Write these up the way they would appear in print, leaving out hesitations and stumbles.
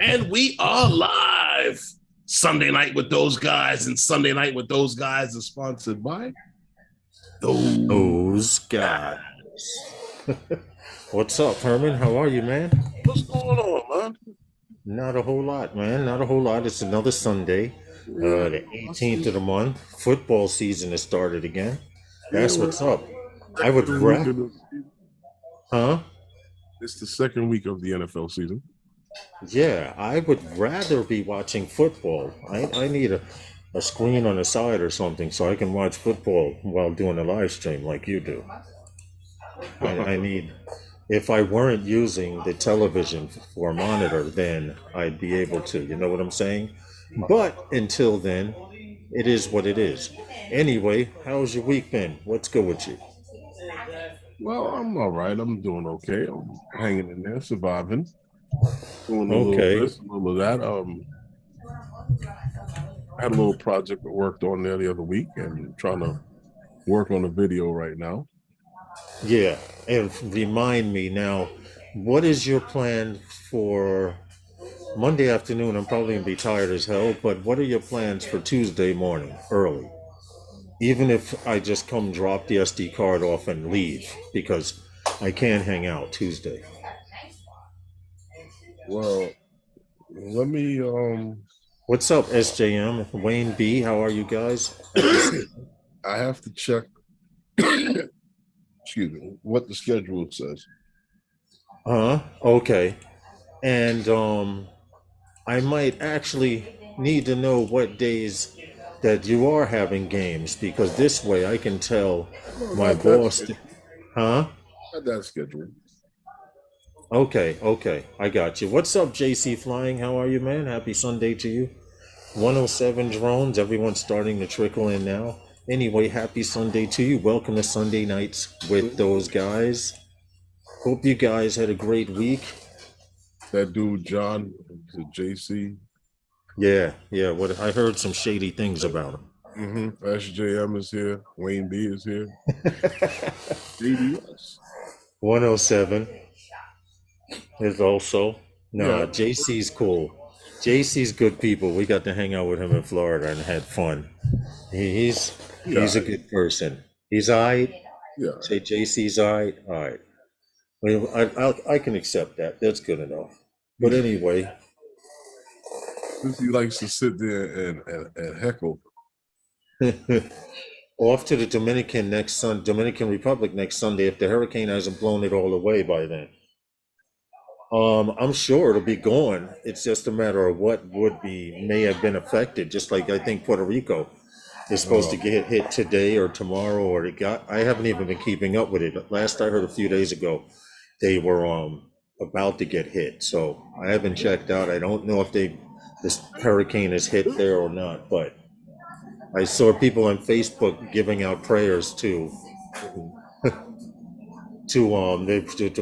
And we are live. Sunday Night with Those Guys, and Sunday Night with Those Guys is sponsored by Those guys. What's up, Herman? How are you, man? What's going on, man? Not a whole lot, man. Not a whole lot. It's another Sunday, the 18th of the month. Football season has started again. That's what's up. I would rather, huh? It's the second week of the NFL season. Yeah, I would rather be watching football. I need a screen on the side or something so I can watch football while doing a live stream like you do. I need, if I weren't using the television for a monitor, then I'd be able to, you know what I'm saying? But until then, it is what it is. Anyway, how's your week been? What's good with you? Well, I'm all right. I'm doing okay. I'm hanging in there, surviving. Doing a little this, a little of that. I had a little project I worked on there the other week and trying to work on a video right now. Yeah, and remind me now, what is your plan for Monday afternoon? I'm probably gonna be tired as hell, but what are your plans for Tuesday morning, early? Even if I just come drop the SD card off and leave, because I can't hang out Tuesday. Well, let me What's up, SJM? Wayne B, how are you guys? I have to check excuse me, what the schedule says. Okay. And I might actually need to know what days that you are having games, because this way I can tell my boss. Huh? Not that schedule. Okay, I got you. What's up, JC Flying? How are you, man? Happy Sunday to you. 107 drones, everyone's starting to trickle in now. Anyway, happy Sunday to you. Welcome to Sunday Nights with Those Guys. Hope you guys had a great week. That dude, John, the JC. Yeah, what I heard some shady things about him. SJM is here. Wayne B is here. JDS. 107 is also. No, JC's cool. JC's good people. We got to hang out with him in Florida and had fun. He's a good person. He's all right. Yeah. Say JC's all right. All right. Well, I can accept that. That's good enough. But anyway. He likes to sit there and heckle. Off to the Dominican Republic next Sunday if the hurricane hasn't blown it all away by then. I'm sure it'll be gone. It's just a matter of what may have been affected. Just like I think Puerto Rico is supposed to get hit today or tomorrow, or I haven't even been keeping up with it. Last I heard a few days ago, they were about to get hit. So I haven't checked out. I don't know if this hurricane has hit there or not, but I saw people on Facebook giving out prayers to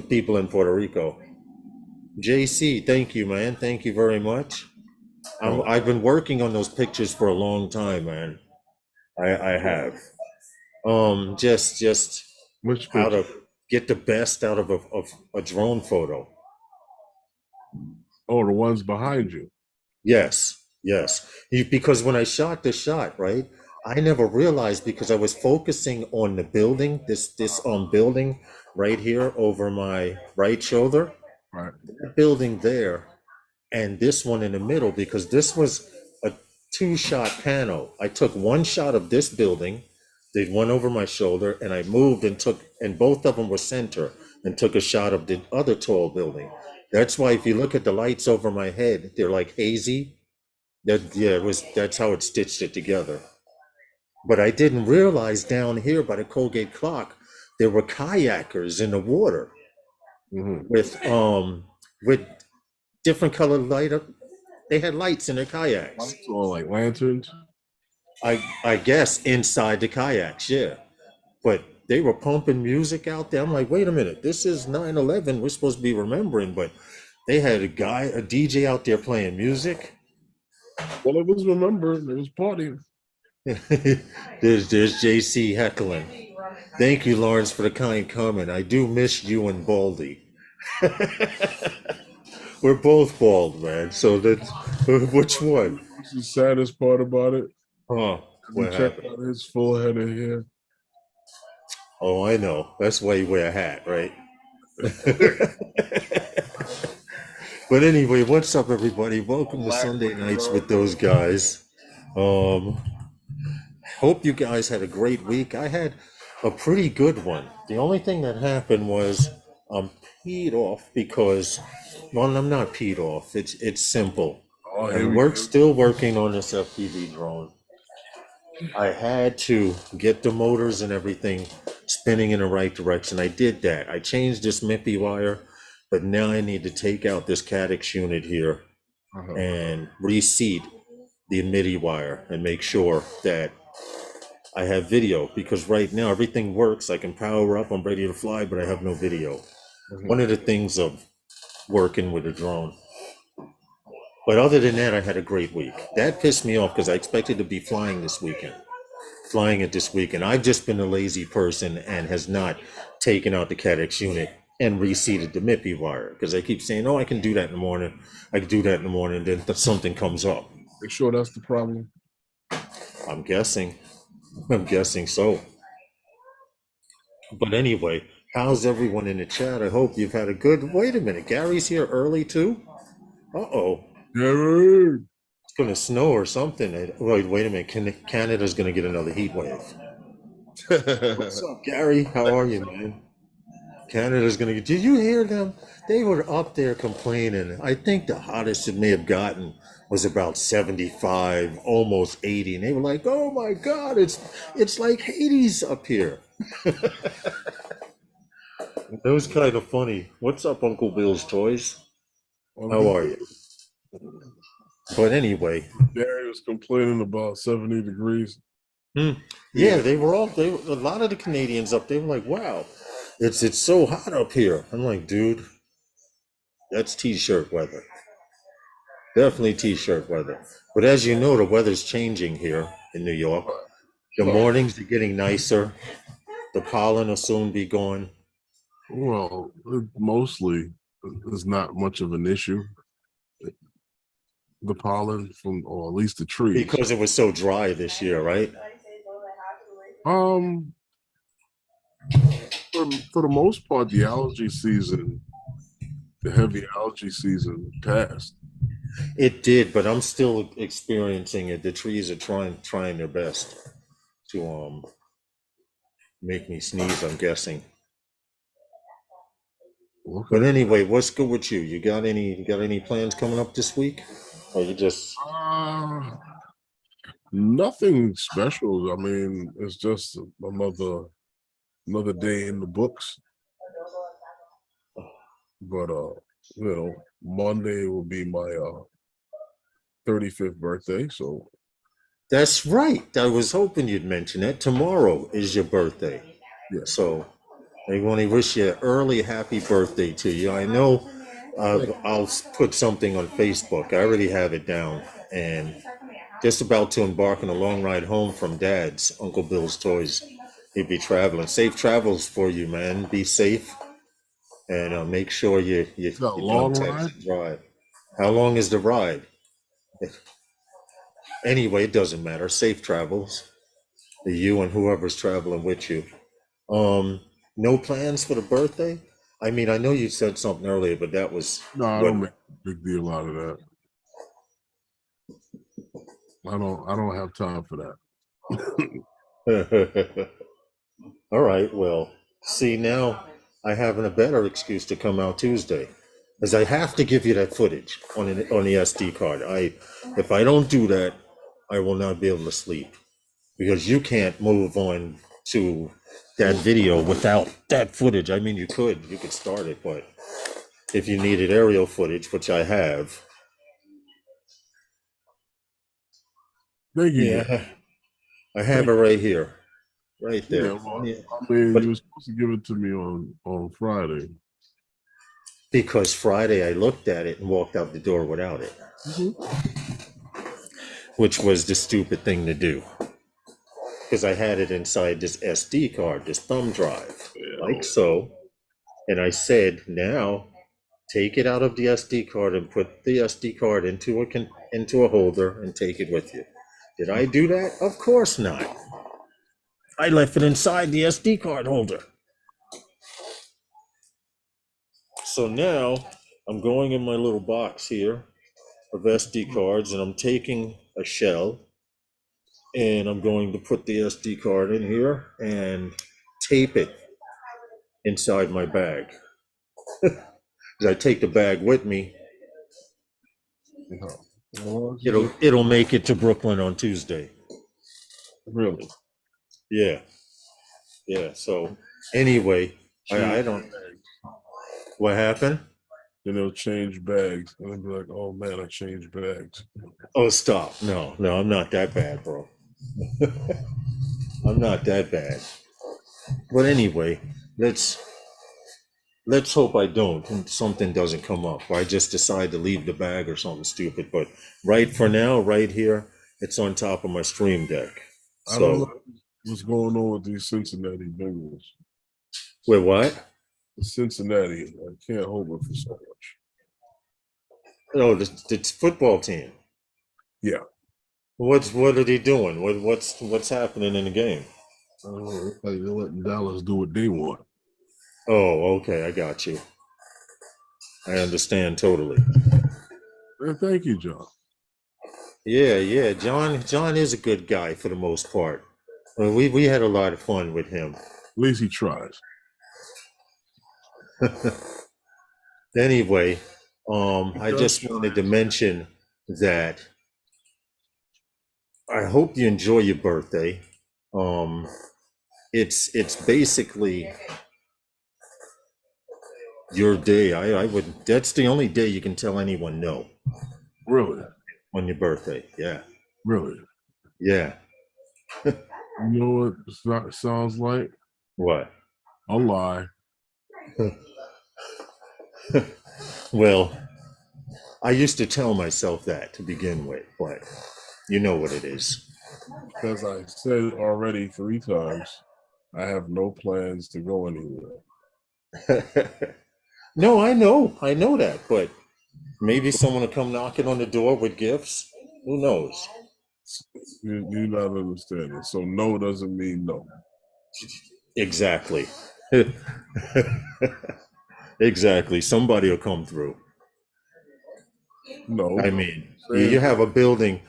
people in Puerto Rico. JC, thank you, man. Thank you very much. I've been working on those pictures for a long time, man. I have. Just how to get the best out of a drone photo. Oh, the ones behind you. Yes. Because when I shot the shot, right, I never realized, because I was focusing on the building, this building right here over my right shoulder. Right. That building there, and this one in the middle, because this was a 2-shot panel. I took one shot of this building, did one over my shoulder, and I moved and both of them were center, and took a shot of the other tall building. That's why if you look at the lights over my head, they're like hazy. That's how it stitched it together. But I didn't realize down here by the Colgate clock, there were kayakers in the water. With different colored light up. They had lights in their kayaks. Or like lanterns? I guess inside the kayaks, yeah. But they were pumping music out there. I'm like, wait a minute, this is 9/11. We're supposed to be remembering, but they had a DJ out there playing music. Well, it was remembered. It was partying. there's JC heckling. Thank you, Lawrence, for the kind comment. I do miss you and Baldy. We're both bald, man. So that's which one? What's the saddest part about it? Oh, Have you what checked happened? out his full head of hair? Oh, I know. That's why you wear a hat, right? But anyway, what's up, everybody? Welcome to Sunday Nights with those guys. Um, hope you guys had a great week. I had a pretty good one. The only thing that happened was I'm peed off because, well, I'm not peed off. It's simple. Oh, here I'm we go. still working on this FPV drone. I had to get the motors and everything spinning in the right direction. I did that. I changed this MIPI wire, but now I need to take out this CADX unit here Uh-huh. and reseat the MIDI wire and make sure that I have video, because right now everything works. I can power up, I'm ready to fly, but I have no video. One of the things of working with a drone. But other than that, I had a great week. That pissed me off because I expected to be flying this weekend. Flying it this weekend. I've just been a lazy person and has not taken out the CADX unit and reseated the MIPI wire, because I keep saying, oh, I can do that in the morning. I can do that in the morning. Then something comes up. You sure that's the problem? I'm guessing. I'm guessing so. But anyway, how's everyone in the chat? I hope you've had a good. Wait a minute. Gary's here early too? Uh-oh. Yeah. It's going to snow or something. Wait a minute. Canada's going to get another heat wave. What's up, Gary? How are you, man? Canada's going to get. Did you hear them? They were up there complaining. I think the hottest it may have gotten was about 75, almost 80. And they were like, oh my God, it's like Hades up here. That was kind of funny. What's up, Uncle Bill's Toys? How are you? But anyway, Gary was complaining about 70 degrees. Yeah, they were all. A lot of the Canadians up. They were like, "Wow, it's so hot up here." I'm like, dude, that's t-shirt weather. Definitely t-shirt weather. But as you know, the weather's changing here in New York. The mornings are getting nicer. The pollen will soon be gone. Well, mostly is not much of an issue. The pollen from, or at least the trees. Because it was so dry this year, right? For the most part, the algae season, the heavy algae season passed. It did, but I'm still experiencing it. The trees are trying their best to make me sneeze, I'm guessing. Okay. But anyway, what's good with you? You got any plans coming up this week? Or you just nothing special. I mean, it's just another day in the books. But Monday will be my 35th birthday, so that's right. I was hoping you'd mention it. Tomorrow is your birthday. yeah. So I want to wish you an early happy birthday to you. I know I'll put something on Facebook. I already have it down, and just about to embark on a long ride home from Dad's, Uncle Bill's Toys. He'll be traveling. Safe travels for you, man. Be safe, and make sure you long ride. Drive. How long is the ride? Anyway, it doesn't matter. Safe travels. You and whoever's traveling with you. No plans for the birthday? I mean, I know you said something earlier, but that was no. I don't make a big deal out of that. I don't have time for that. All right. Well, see, now I have a better excuse to come out Tuesday, because I have to give you that footage on the SD card. If I don't do that, I will not be able to sleep, because you can't move on to that video without that footage. I mean, you could start it, but if you needed aerial footage, which I have. Thank you. Yeah, I have it right here, right there. Yeah, well, I mean, you were supposed to give it to me on Friday. Because Friday I looked at it and walked out the door without it, which was the stupid thing to do. Because I had it inside this SD card, this thumb drive, like so. And I said, now take it out of the SD card and put the SD card into a holder and take it with you. Did I do that? Of course not. I left it inside the SD card holder. So now I'm going in my little box here of SD cards, and I'm taking a shell, and I'm going to put the SD card in here and tape it inside my bag. Because I take the bag with me. It'll make it to Brooklyn on Tuesday. Really? Yeah. So anyway, I don't. What happened? Then they'll change bags, and I'll be like, "Oh man, I changed bags." Oh, stop! No, I'm not that bad, bro. I'm not that bad. But anyway, let's hope I don't, and something doesn't come up. Or I just decide to leave the bag or something stupid. But right for now, right here, it's on top of my stream deck. I don't know what's going on with these Cincinnati Bengals. Wait, what? Cincinnati, I can't hold it for so much. Oh, the football team. Yeah. What are they doing? What's happening in the game? They're letting Dallas do what they want. Oh, okay, I got you. I understand totally. Thank you, John. Yeah. John is a good guy for the most part. Well, we had a lot of fun with him. At least he tries. Anyway, I just wanted to mention that I hope you enjoy your birthday. It's basically your day. I would. That's the only day you can tell anyone no. Really? On your birthday? Yeah. Really? Yeah. You know what it sounds like? What? A lie. Well, I used to tell myself that to begin with, but you know what it is. Because I said already 3 times, I have no plans to go anywhere. No, I know that, but maybe someone will come knocking on the door with gifts. Who knows? You're not understanding. So no doesn't mean no. Exactly. Exactly. Somebody will come through. No. I mean, you have a building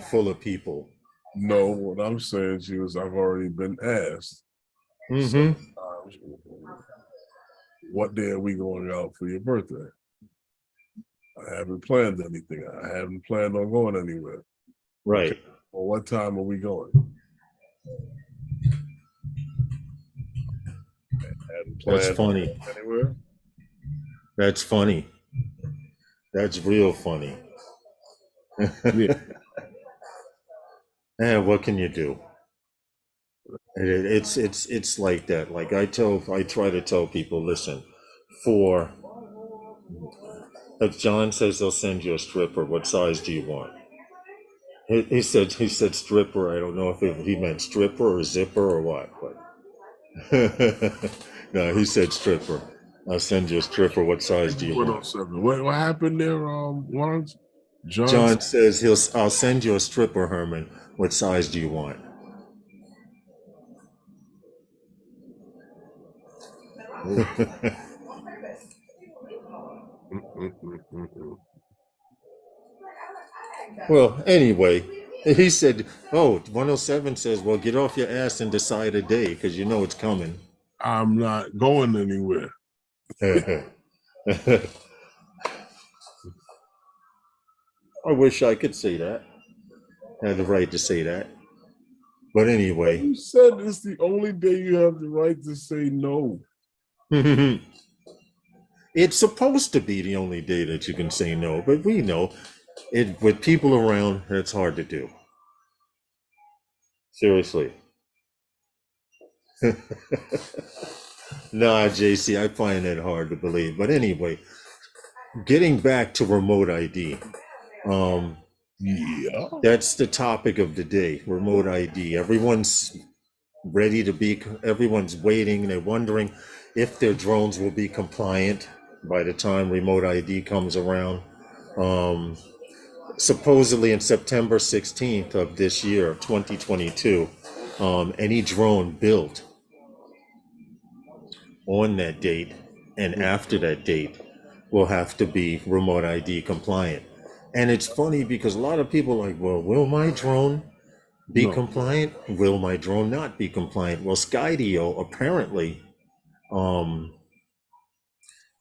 full of people. No, what I'm saying to you is I've already been asked. Mm-hmm. What day are we going out for your birthday? I haven't planned anything. I haven't planned on going anywhere. Right. Okay. Well, what time are we going? That's funny. Anywhere? That's funny. That's real funny. Yeah. And what can you do? It's like that. Like I try to tell people, listen, if John says they'll send you a stripper, what size do you want? He said stripper. I don't know if he meant stripper or zipper or what, but no, he said stripper. I'll send you a stripper. What size do you want? What happened there, Lawrence? John says I'll send you a stripper, Herman. What size do you want? Well, anyway, he said, 107 says, well, get off your ass and decide a day because you know it's coming. I'm not going anywhere. I wish I could say that. I had the right to say that. But anyway. You said it's the only day you have the right to say no. It's supposed to be the only day that you can say no, but we know it with people around, it's hard to do. Seriously. Nah, JC, I find it hard to believe. But anyway, getting back to remote ID. Yeah. That's the topic of the day, remote ID. Everyone's waiting. They're wondering if their drones will be compliant. by the time remote ID comes around. Supposedly in September 16th of this year, 2022, any drone built on that date and after that date will have to be remote ID compliant. And it's funny because a lot of people are like, well, will my drone be No. compliant? Will my drone not be compliant? Well, Skydio apparently,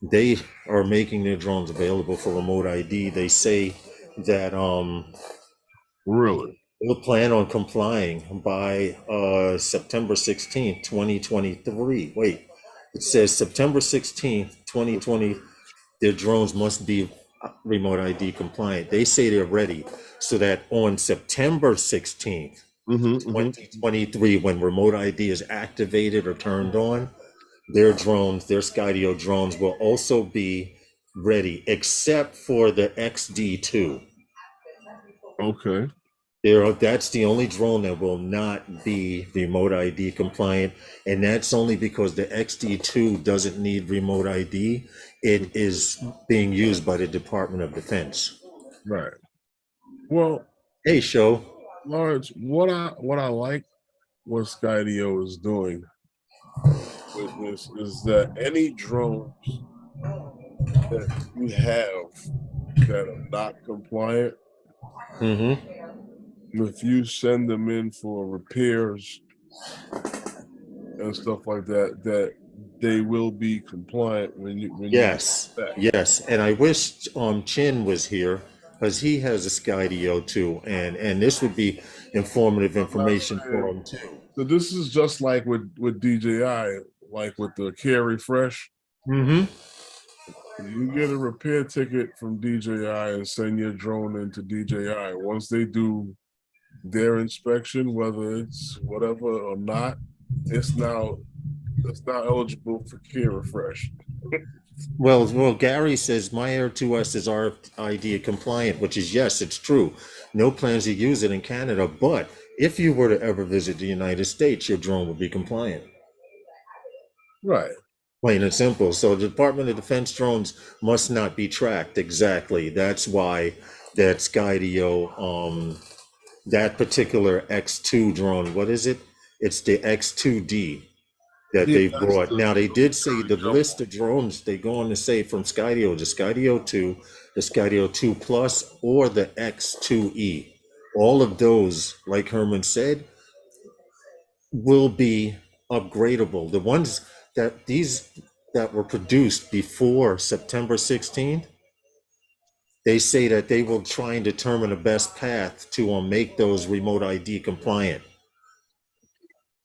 they are making their drones available for remote ID. They say that Really? they'll plan on complying by September 16th, 2023. Wait, it says September 16th, 2020, their drones must be remote ID compliant. They say they're ready so that on September 16th, 2023, when remote ID is activated or turned on, their drones, their Skydio drones will also be ready, except for the XD2. Okay. That's the only drone that will not be remote ID compliant, and that's only because the XD2 doesn't need remote ID. It is being used by the Department of Defense. Right. Well, Hey, show. Lawrence, what I like what Skydio is doing with this is that any drones that you have that are not compliant, if you send them in for repairs and stuff like that, that they will be compliant when you Yes, yes, and I wish Chin was here because he has a Skydio too, and this would be informative information for him too. So this is just like with DJI, like with the Care Refresh. You get a repair ticket from DJI and send your drone into DJI. Once they do their inspection, whether it's whatever or not, it's now eligible for Care Refresh. Well, Gary says my Air 2S is RFID compliant, which is yes, it's true. No plans to use it in Canada, but if you were to ever visit the United States, your drone would be compliant. Right. Plain and simple. So the Department of Defense drones must not be tracked. Exactly. That's why that Skydio, that particular X2 drone, what is it? It's the X2D that they brought. Now they did say the list of drones they go on to say from Skydio, the Skydio 2, the Skydio 2 Plus, or the X2E. All of those, like Herman said, will be upgradable. The ones that were produced before September 16th, they say that they will try and determine the best path to make those remote ID compliant.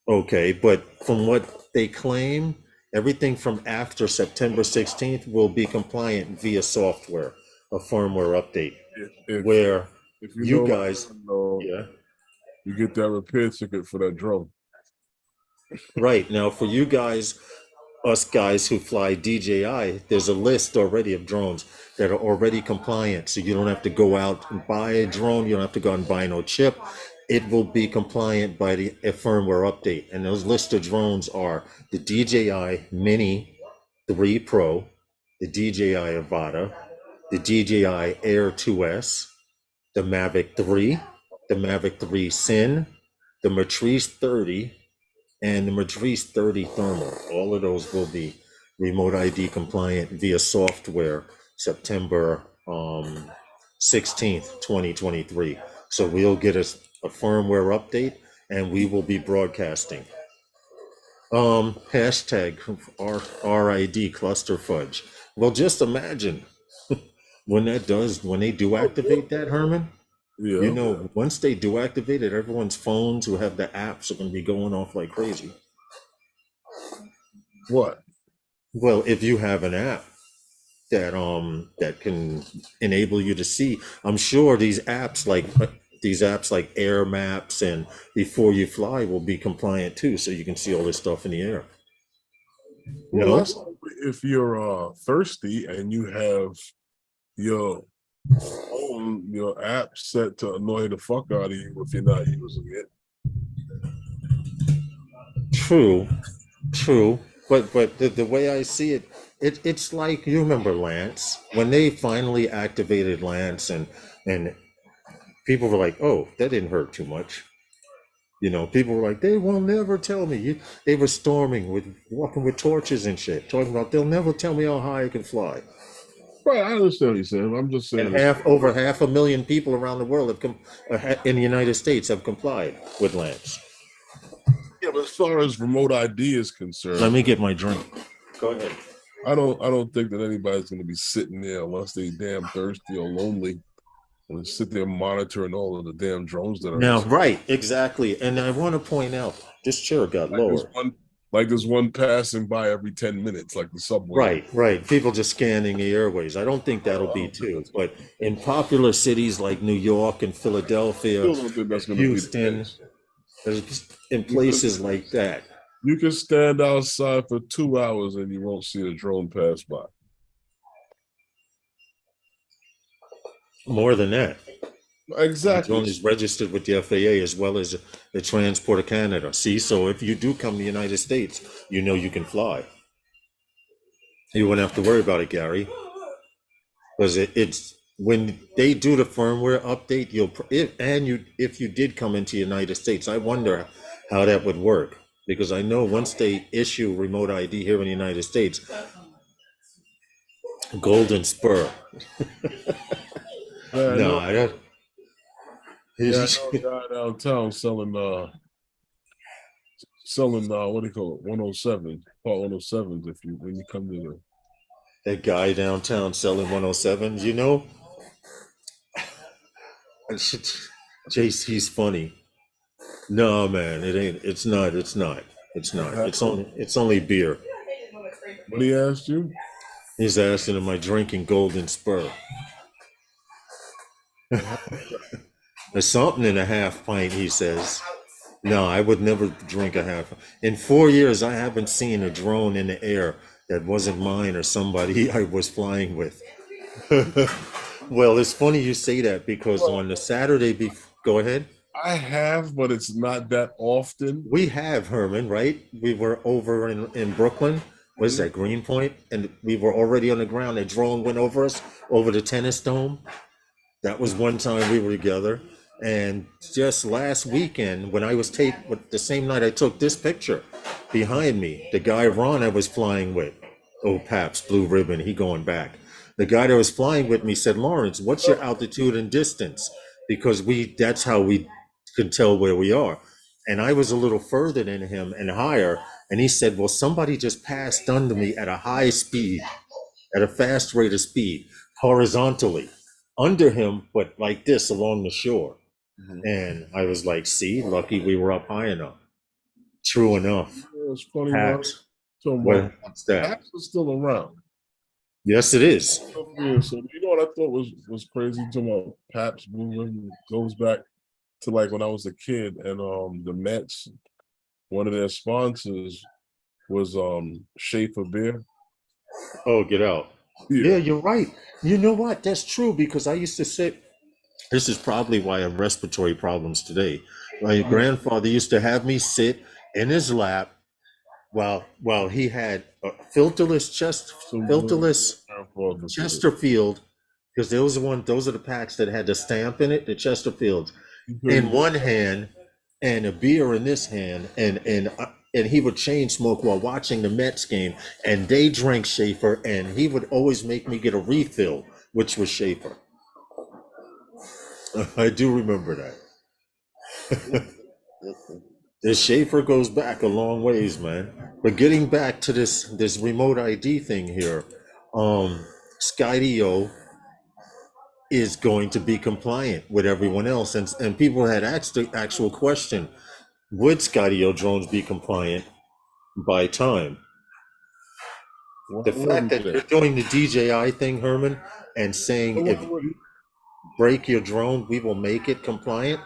Okay, but from what they claim, everything from after September 16th will be compliant via software, a firmware update, where if you guys, you get that repair ticket for that drone. Right, now for you guys, us guys who fly DJI, there's a list already of drones that are already compliant. So you don't have to go out and buy a drone. You don't have to go out and buy no chip. It will be compliant by a firmware update. And those list of drones are the DJI Mini 3 Pro, the DJI Avata, the DJI Air 2S, the Mavic 3, the Mavic 3 Sin, the Matrice 30, and the Matrice 30 Thermal. All of those will be remote ID compliant via software September 16th, 2023. So we'll get a firmware update and we will be broadcasting. Hashtag RID cluster fudge. Well, just imagine when they do activate that, Herman. Yeah. You know, once they do activate it, everyone's phones who have the apps are going to be going off like crazy. What? Well, if you have an app that can enable you to see, I'm sure these apps like Air Maps and Before You Fly will be compliant too, so you can see all this stuff in the air. Well, that's if you're thirsty and you have your phone, your app set to annoy the fuck out of you if you're not using it. True. But the way I see it, it's like, you remember Lance when they finally activated Lance, and people were like, oh, that didn't hurt too much. You know, people were like, they will never tell me. They were storming with walking with torches and shit, talking about they'll never tell me how high I can fly. Right, I understand what you're saying. I'm just And saying this. over 500,000 people around the world in the United States have complied with Lance. Yeah, but as far as remote ID is Let concerned, me get my drink. Go ahead. I don't think that anybody's going to be sitting there unless they damn thirsty or lonely and sit there monitoring all of the damn drones that are Now, right, exactly. And I want to point out this chair got lower. There's one passing by every 10 minutes, like the subway. Right, right. People just scanning the airways. I don't think that'll be two, but in popular cities like New York and Philadelphia, I don't think that's going to be the Houston, case. in places like that. You can stand outside for 2 hours and you won't see a drone pass by. More than that. Exactly. The drone is registered with the FAA as well as the Transport of Canada. See, so if you do come to the United States, you know you can fly. You wouldn't have to worry about it, Gary, because it's when they do the firmware update. If you did come into the United States, I wonder how that would work, because I know once they issue remote ID here in the United States, Golden Spur. No, I don't. Yeah, I know a guy downtown selling what do you call it, 107, part 107s if you when you come to the That guy downtown selling 107s, you know, JC's funny. No, man, it ain't. It's not. It's not. It's not. It's only beer. What he asked you? He's asking, am I drinking Golden Spur? There's something in a half pint, he says. No, I would never drink a half. In 4 years, I haven't seen a drone in the air that wasn't mine or somebody I was flying with. Well, it's funny you say that, because on the Saturday before, go ahead. I have, but it's not that often. We have, Herman, right? We were over in Brooklyn. What is that, Greenpoint? And we were already on the ground. A drone went over us, over the tennis dome. That was one time we were together. And just last weekend, when I was the same night I took this picture, behind me, the guy Ron I was flying with, oh, Paps, Blue Ribbon, he going back. The guy that was flying with me said, Lawrence, what's your altitude and distance? Because that's how we can tell where we are. And I was a little further than him and higher. And he said, well, somebody just passed under me at a high speed, at a fast rate of speed, horizontally, under him, but like this along the shore. Mm-hmm. And I was like, see, lucky we were up high enough. True enough. Yeah, it's funny. Paps. What's that? Paps is still around. Yes, it is. Yeah, so you know what I thought was crazy? Talking about Paps goes back to like when I was a kid, and the Mets, one of their sponsors was Schaefer beer. Oh, get out. Yeah, you're right. You know what? That's true, because I used to sit. This is probably why I have respiratory problems today. My grandfather used to have me sit in his lap while he had a filterless Chesterfield, because those are the packs that had the stamp in it, the Chesterfields, in one hand and a beer in this hand, and he would chain smoke while watching the Mets game, and they drank Schaefer, and he would always make me get a refill, which was Schaefer. I do remember that. The Schaefer goes back a long ways, man. But getting back to this remote ID thing here, Skydio is going to be compliant with everyone else, and people had asked the actual question: would Skydio drones be compliant by time? The fact that you're doing the DJI thing, Herman, and saying if you break your drone, we will make it compliant.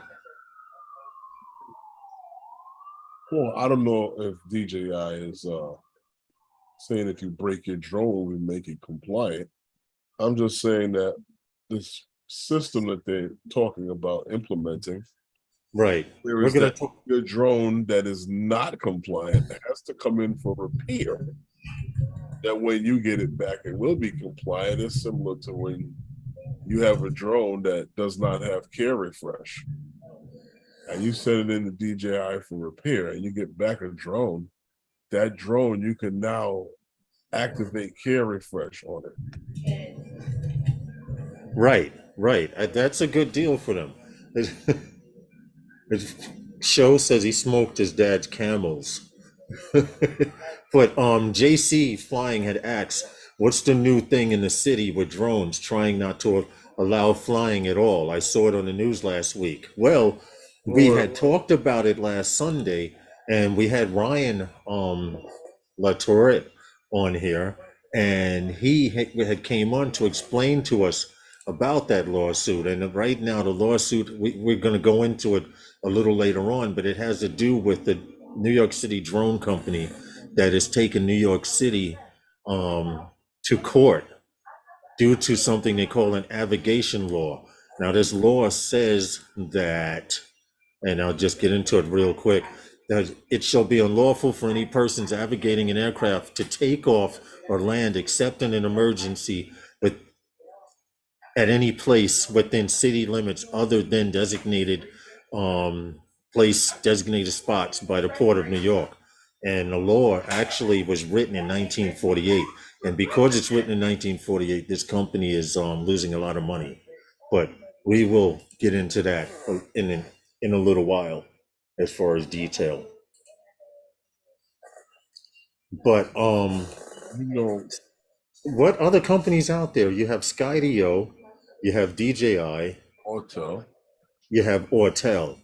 Well, I don't know if DJI is saying if you break your drone, we make it compliant. I'm just saying that this system that they're talking about implementing, right? There is your drone that is not compliant that has to come in for repair. that when you get it back, it will be compliant. It's similar to when you have a drone that does not have care refresh, and you send it in the DJI for repair, and you get back a drone. That drone, you can now activate care refresh on it. Right, right. That's a good deal for them. Show says he smoked his dad's camels. But JC Flying had asked, what's the new thing in the city with drones trying not to allow flying at all? I saw it on the news last week. Well, we had talked about it last Sunday, and we had Ryan Latourette on here, and he had came on to explain to us about that lawsuit. And right now, the lawsuit, we're going to go into it a little later on, but it has to do with the New York City drone company that has taken New York City to court due to something they call an abrogation law. Now, this law says that, and I'll just get into it real quick, that it shall be unlawful for any persons navigating an aircraft to take off or land except in an emergency, but at any place within city limits other than designated designated spots by the Port of New York. And the law actually was written in 1948. And because it's written in 1948, this company is losing a lot of money. But we will get into that in a little while as far as detail. But what other companies out there? You have Skydio, you have DJI, Autel. You have Autel.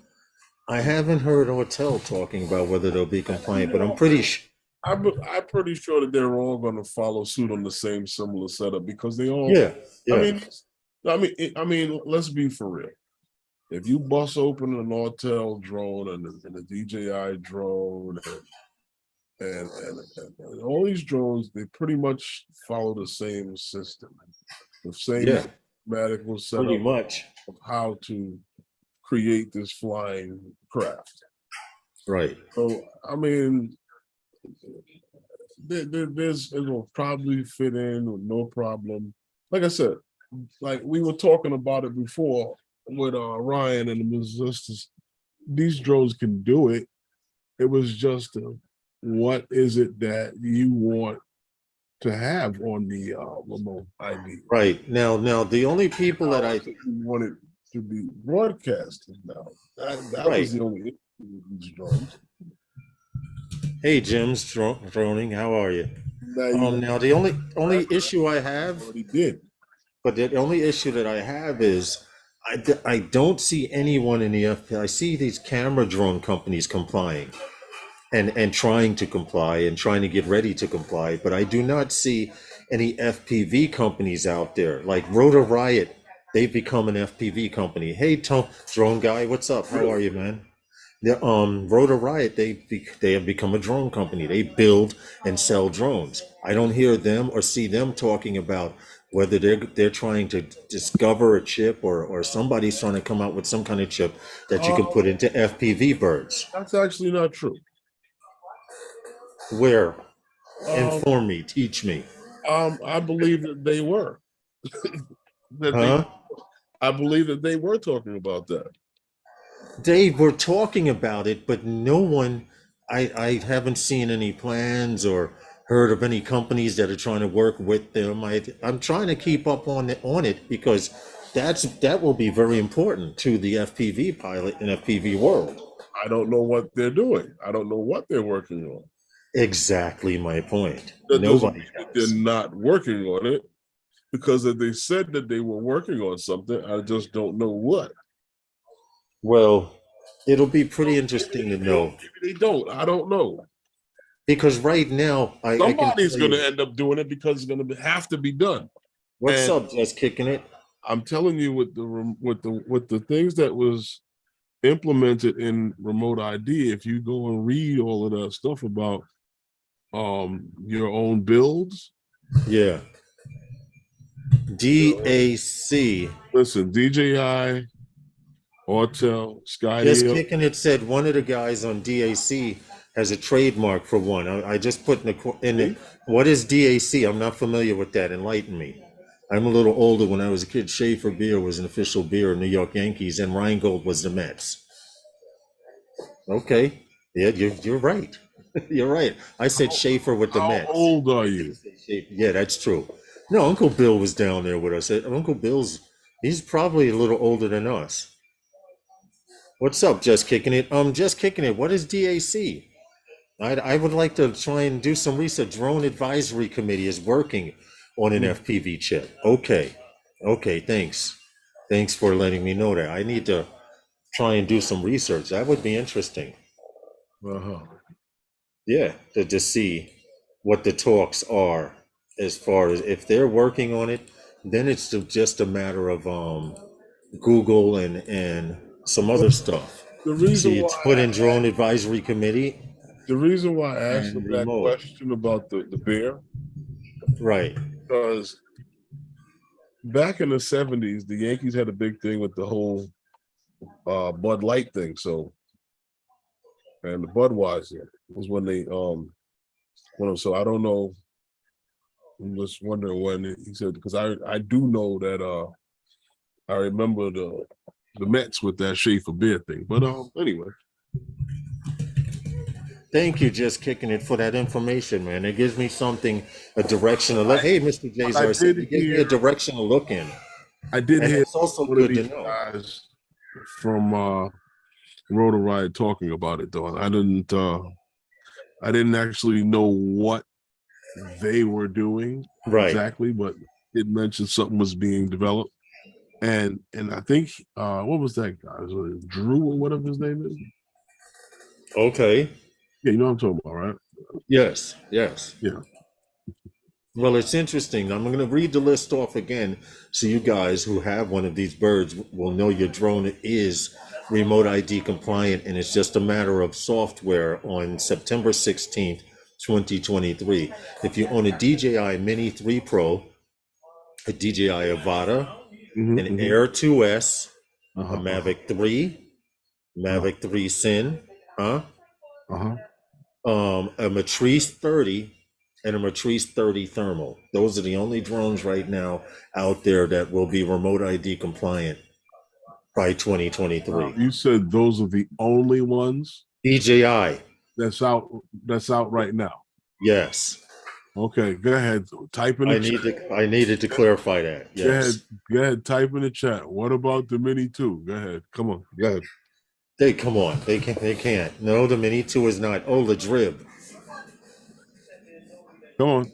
I haven't heard Autel talking about whether they'll be compliant, but I'm pretty sure. I'm pretty sure that they're all going to follow suit on the same similar setup because they all. Yeah. I mean, let's be for real. If you bust open an Autel drone and a DJI drone and all these drones, they pretty much follow the same system, the same mathematical setup pretty much of how to create this flying craft. Right. So I mean, it will probably fit in with no problem. Like I said, like we were talking about it before with Ryan, and it was just these drones can do it. It was just what is it that you want to have on the remote ID? Right. Now the only people that I want it to be broadcasted now. That right. was the only issue with these drones. Hey, Jim's droning. How are you? Now the only issue I have, but the only issue that I have is I don't see anyone in the FPV. I see these camera drone companies complying and trying to comply and trying to get ready to comply, but I do not see any FPV companies out there like Rotor Riot. They've become an FPV company. Hey, drone guy, what's up? How are you, man? The Rotor Riot, they have become a drone company. They build and sell drones. I don't hear them or see them talking about whether they're trying to discover a chip or somebody's trying to come out with some kind of chip that you can put into FPV birds. That's actually not true. Where? Inform me, teach me. I believe that they were. I believe that they were talking about that. They were talking about it, but no one, I haven't seen any plans or heard of any companies that are trying to work with them. I'm trying to keep up on it because that will be very important to the FPV pilot and FPV world. I don't know what they're doing. I don't know what they're working on. Exactly my point. Nobody. They're not working on it because if they said that they were working on something, I just don't know what. Well, it'll be pretty interesting to know. Maybe they don't. I don't know. Because right now, somebody's going to end up doing it because it's going to have to be done. What's up, Just Kicking It? I'm telling you, with the things that was implemented in remote ID, if you go and read all of that stuff about your own builds. Yeah. DAC. Listen, DJI, Autel, Skydio. Just Kicking It said one of the guys on DAC has a trademark for one. I just put what is DAC? I'm not familiar with that. Enlighten me. I'm a little older. When I was a kid, Schaefer beer was an official beer of New York Yankees, and Rheingold was the Mets. Okay, yeah, you're right. You're right. I said Schaefer with the How Mets. old are you? Yeah, that's true. No, Uncle Bill was down there with us. Uncle Bill's, he's probably a little older than us. What's up, Just Kicking It? Just Kicking It. What is DAC? I would like to try and do some research. Drone Advisory Committee is working on an FPV chip. Okay. Okay, thanks. Thanks for letting me know that. I need to try and do some research. That would be interesting. Uh-huh. Yeah, to see what the talks are as far as if they're working on it, then it's just a matter of Google and some other stuff. The reason See, why it's put in Drone Advisory Committee I asked and him that remote. question about the bear, Right. because back in the 70s, the Yankees had a big thing with the whole Bud Light thing. So, and the Budweiser was when they so I don't know. I'm just wondering when he said, because I do know that I remember the Mets with that Schaefer beer thing. But anyway. Thank you, Just Kicking It, for that information, man. It gives me something, a direction to look. Hey, Mr. Jazar, it gives me a direction to look in. I did and hear it's also one of good to these know. guys from Rotor Riot talking about it, though. I didn't actually know what they were doing exactly, but it mentioned something was being developed. And I think what was that guy? Was it Drew or whatever his name is? Okay. Yeah, you know what I'm talking about, right? Yes, yes. Yeah. Well, it's interesting. I'm going to read the list off again so you guys who have one of these birds will know your drone is remote ID compliant, and it's just a matter of software on September 16th, 2023. If you own a DJI Mini 3 Pro, a DJI Avata, an Air 2S, a Mavic 3, Mavic 3 Sin, a Matrice 30, and a Matrice 30 thermal. Those are the only drones right now out there that will be remote ID compliant by 2023. You said those are the only ones? DJI. That's out right now. Yes. Okay, go ahead. Type in the chat. I needed to clarify that. Yes. Go ahead. Type in the chat. What about the Mini 2? Go ahead. Come on. Go ahead. Come on. They can't. No, the Mini 2 is not. Oh, the Drib. Come on.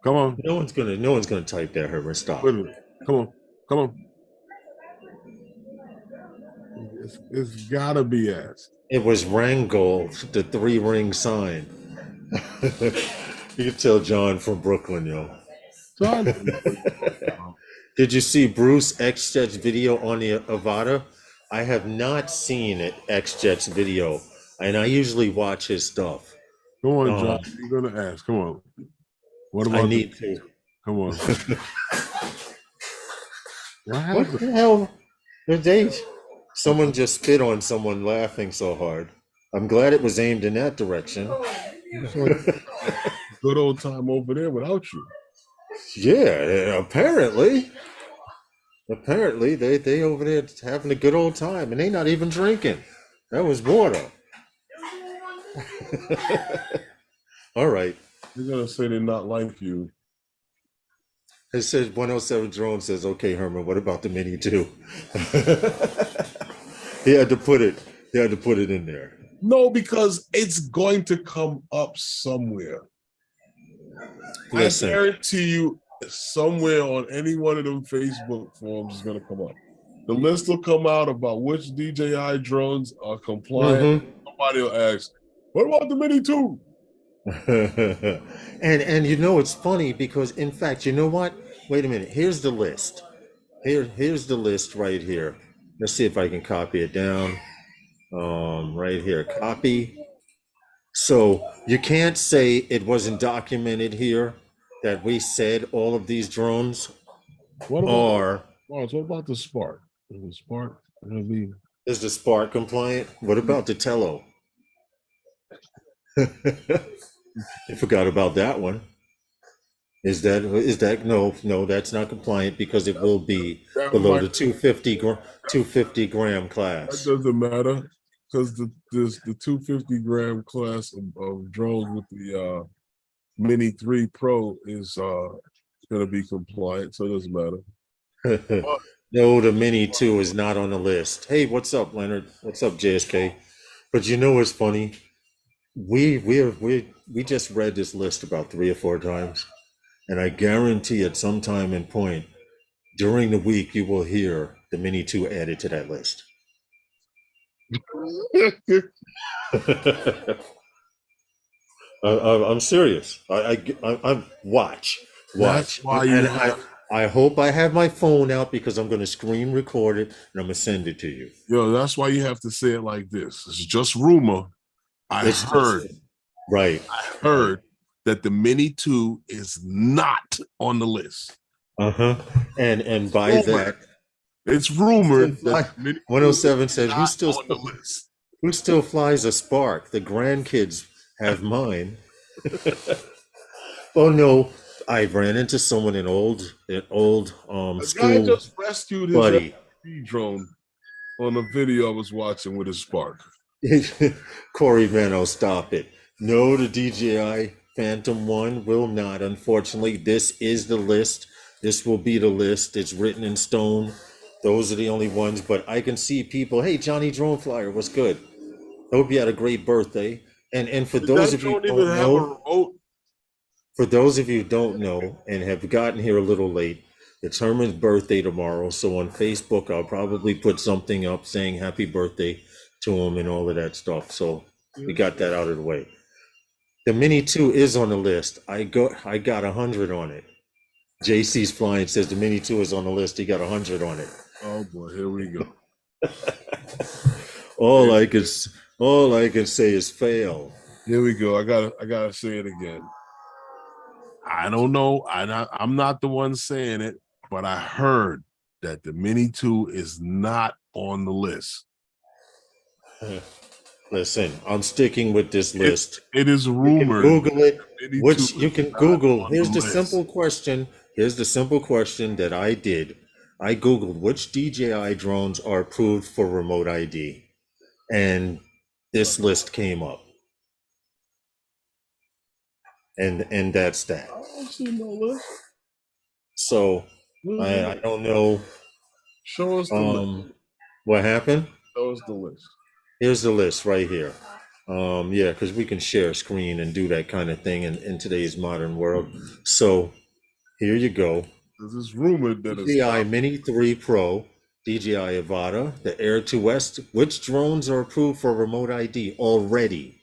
Come on. No one's gonna type that, Herman. Stop. Wait a minute. Come on. It's gotta be asked. It was Rheingold, the 3-ring sign. You can tell John from Brooklyn, yo. John. Did you see Bruce XJet's video on the Avata? I have not seen XJet's video, and I usually watch his stuff. Come on, John. You're gonna ask. Come on. What about? I need to. Come on. What the hell? Someone just spit on someone laughing so hard. I'm glad it was aimed in that direction. Good old time over there without you. Yeah, apparently they over there having a good old time, and they not even drinking. That was water. All right. You're gonna say they're not like you. It says 107 Drone says, okay, Herman, what about the Mini 2? He had to put it in there. No, because it's going to come up somewhere. Listen. I guarantee you, somewhere on any one of them Facebook forums is going to come up. The list will come out about which DJI drones are compliant. Somebody will ask, what about the Mini 2? and you know, it's funny because, in fact, you know what? Wait a minute. Here's the list. Here's the list right here. Let's see if I can copy it down. Right here, copy. So you can't say it wasn't documented here that we said all of these drones what about the Spark? Is the Spark going to be? Is the Spark compliant? What about the Tello? You forgot about that one. Is that no, that's not compliant because it will be That below might the 250 gram that class. doesn't matter because the 250-gram class of drones with the Mini 3 Pro is gonna be compliant, so it doesn't matter. But No, the Mini 2 is not on the list. Hey, what's up, Leonard? What's up, JSK? But you know what's funny? We just read this list about 3 or 4 times, and I guarantee at some time and point during the week you will hear the Mini 2 added to that list. I'm serious. I'm watch, that's watch, why you and have I hope I have my phone out because I'm going to screen record it and I'm going to send it to you. that's why you have to say it like this. It's just rumor. I It's just heard right. heard that the Mini 2 is not on the list. Uh-huh. And by Rumored. that, It's rumored that fly, the Mini 2 is 107 said, not on the list. who still flies a Spark? The grandkids have mine. Oh no, I ran into someone an old A guy school just rescued his buddy. FPV drone on a video I was watching with his Spark. Corey Mano, stop it. No, the DJI Phantom 1 will not. Unfortunately, this is the list. This will be the list. It's written in stone. Those are the only ones. But I can see people, hey, Johnny Drone Flyer, what's good? Hope you had a great birthday. And for Did those that of you drone who even don't have a know, remote? for those of you who don't know and have gotten here a little late, it's Herman's birthday tomorrow. So on Facebook, I'll probably put something up saying happy birthday to him and all of that stuff. So we got that out of the way. The Mini 2 is on the list. I got 100 on it. JC's Flying says the Mini 2 is on the list. He got 100 on it. Oh boy, here we go. All I could say is fail. Here we go. I gotta say it again. I don't know. I'm not the one saying it, but I heard that the Mini 2 is not on the list. Listen, I'm sticking with this list. It is You can rumored Google it. Mini 2 Which you is can not Google. on the Here's the list. simple question. Here's the simple question that I did. I Googled which DJI drones are approved for remote ID, and this list came up. And that's that. I don't see no list. So I don't know Show us the list. what happened. Show us the list. Here's the list right here. Yeah, because we can share a screen and do that kind of thing in today's modern world. So here you go. This is rumored that it's DJI Mini 3 Pro, DJI Avata, the Air 2S. Which drones are approved for remote ID already?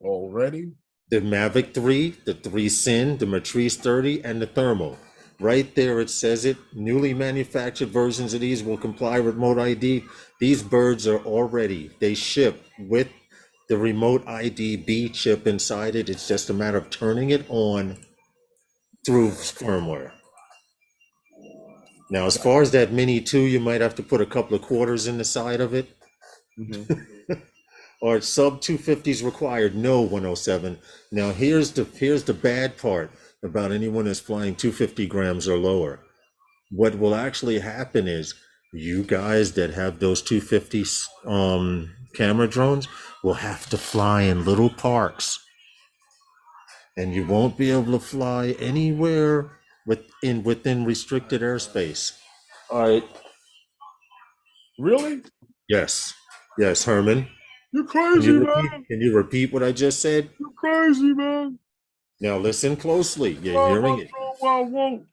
Already. The Mavic 3, the 3 Sin, the Matrice 30, and the Thermal. Right there it says it. Newly manufactured versions of these will comply with remote ID. These birds are already, they ship with the remote ID B chip inside it. It's just a matter of turning it on through firmware. Now, as far as that Mini 2, you might have to put a couple of quarters in the side of it. Or sub 250s required. No, 107. Now, here's the bad part about anyone that's flying 250 grams or lower. What will actually happen is you guys that have those 250 camera drones will have to fly in little parks, and you won't be able to fly anywhere within restricted airspace. All right. Really? Yes, Herman. You're crazy, man. Can you repeat what I just said? You're crazy, man. Now listen closely. You're Flying hearing my it. drone where I won't.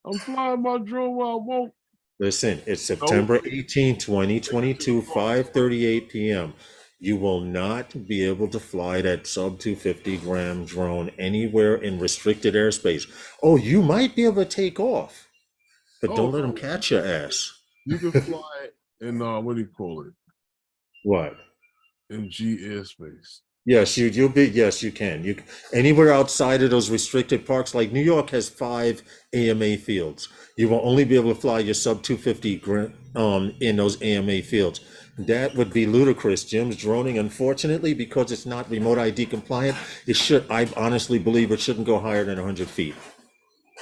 I'm flying my drone where I won't. Listen, it's September 18, 2022, 5:38 p.m. You will not be able to fly that sub 250 gram drone anywhere in restricted airspace. Oh, you might be able to take off, but don't let them catch your ass. You can fly in what do you call it? What? In G airspace. Yes, yes, you can. Anywhere outside of those restricted parks, like New York has 5 AMA fields. You will only be able to fly your sub 250 in those AMA fields. That would be ludicrous. Jim's droning, unfortunately, because it's not remote ID compliant, I honestly believe it shouldn't go higher than 100 feet.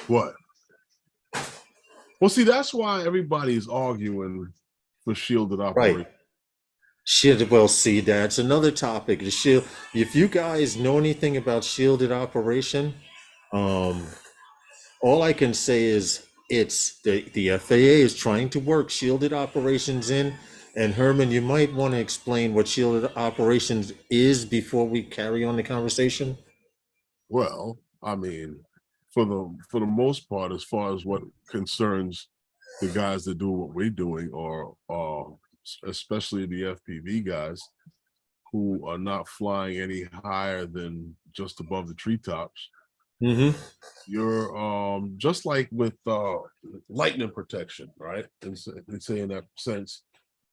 What? Well, see, that's why everybody is arguing for shielded Right. operation. Well, see, that's another topic. The shield. If you guys know anything about shielded operation, um, all I can say is the FAA is trying to work shielded operations in. And Herman, you might want to explain what shielded operations is before we carry on the conversation. Well, I mean, for the most part, as far as what concerns the guys that do what we're doing, or especially the FPV guys who are not flying any higher than just above the treetops, Mm-hmm. you're just like with lightning protection, right? And say in that sense,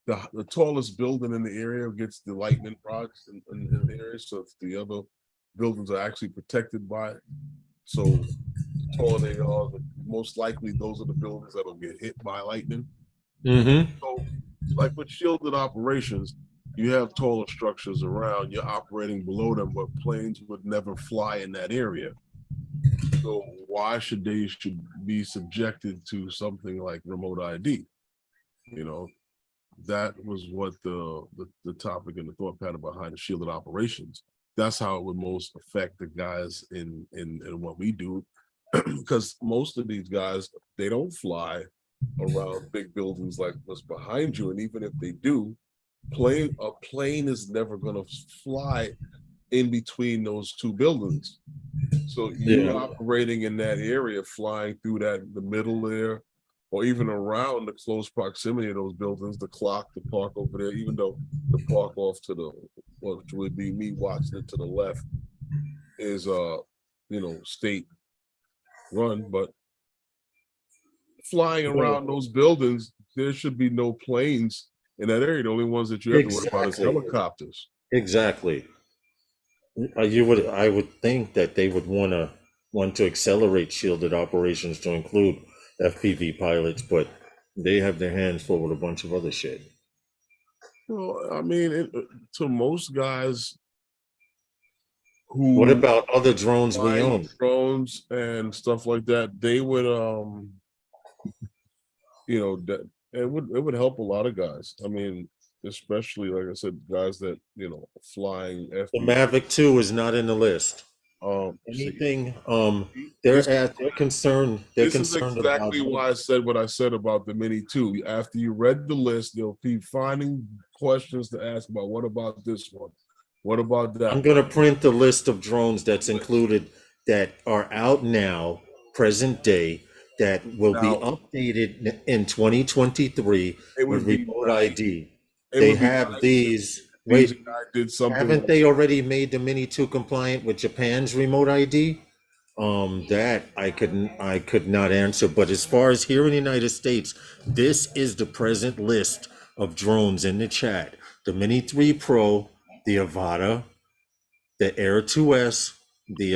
the tallest building in the area gets the lightning rods in the area, so if the other buildings are actually protected by it. So the taller they are, the most likely those are the buildings that'll get hit by lightning. Mm-hmm. So, like with shielded operations, you have taller structures around, you're operating below them, but planes would never fly in that area. So why should be subjected to something like remote ID? You know, that was what the topic and the thought pattern behind the shielded operations. That's how it would most affect the guys in what we do, because most of these guys, they don't fly around big buildings like what's behind you, and even if they do, a plane is never going to fly in between those two buildings. So you're operating in that area, flying through the middle there, or even around the close proximity of those buildings, the park over there, even though the park off to the, which would be me watching it to the left, is state run, but flying around those buildings, there should be no planes in that area. The only ones that you have to worry about is helicopters. Exactly. I would think that they would want to accelerate shielded operations to include FPV pilots, but they have their hands full with a bunch of other shit. Well, I mean, to most guys What who about other drones we own? drones and stuff like that, they would that it would help a lot of guys. I mean, especially like I said, guys that flying The FPV. Mavic 2 is not in the list. Anything they're concerned This is exactly why I said what I said about the Mini 2. After you read the list, they'll keep finding questions to ask about. What about this one? What about that? I'm going to print the list of drones that's included that are out now, present day, that will be updated in 2023 with remote ID. They have these. Wait, did something. Haven't they already made the Mini 2 compliant with Japan's remote ID? That I could not answer. But as far as here in the United States, this is the present list of drones in the chat: the Mini 3 Pro, the Avata, the Air 2S, the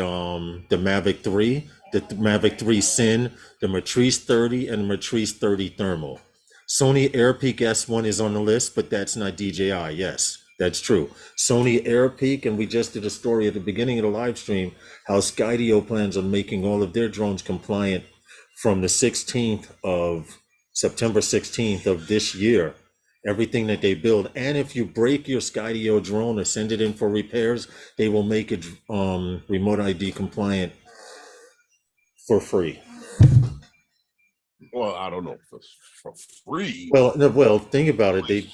Mavic 3, the Mavic 3 Sin, the Matrice 30, and the Matrice 30 Thermal. Sony AirPeak S1 is on the list, but that's not DJI. Yes, that's true. Sony AirPeak, and we just did a story at the beginning of the live stream how Skydio plans on making all of their drones compliant from the 16th of September 16th of this year. Everything that they build, and if you break your Skydio drone or send it in for repairs, they will make it remote ID compliant for free. Well, I don't know if it's for free. Well, think about it. They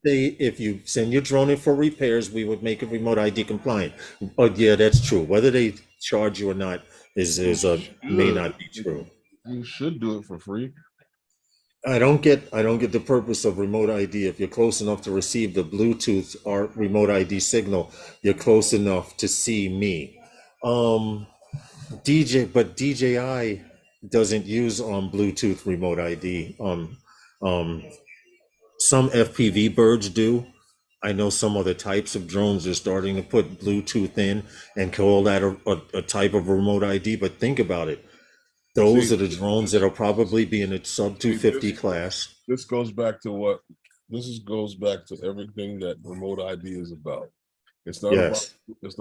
if you send your drone in for repairs, we would make it remote ID compliant. But yeah, that's true. Whether they charge you or not may not be true. You should do it for free. I don't get the purpose of remote ID. If you're close enough to receive the Bluetooth or remote ID signal, you're close enough to see me. DJI doesn't use Bluetooth remote ID. Some FPV birds do, I know some other types of drones are starting to put Bluetooth in and call that a type of remote ID. But think about it. Those See, are the drones that'll probably be in the sub see, 250 class. this goes back to what goes back to everything that remote ID is about. It's not about Yes. your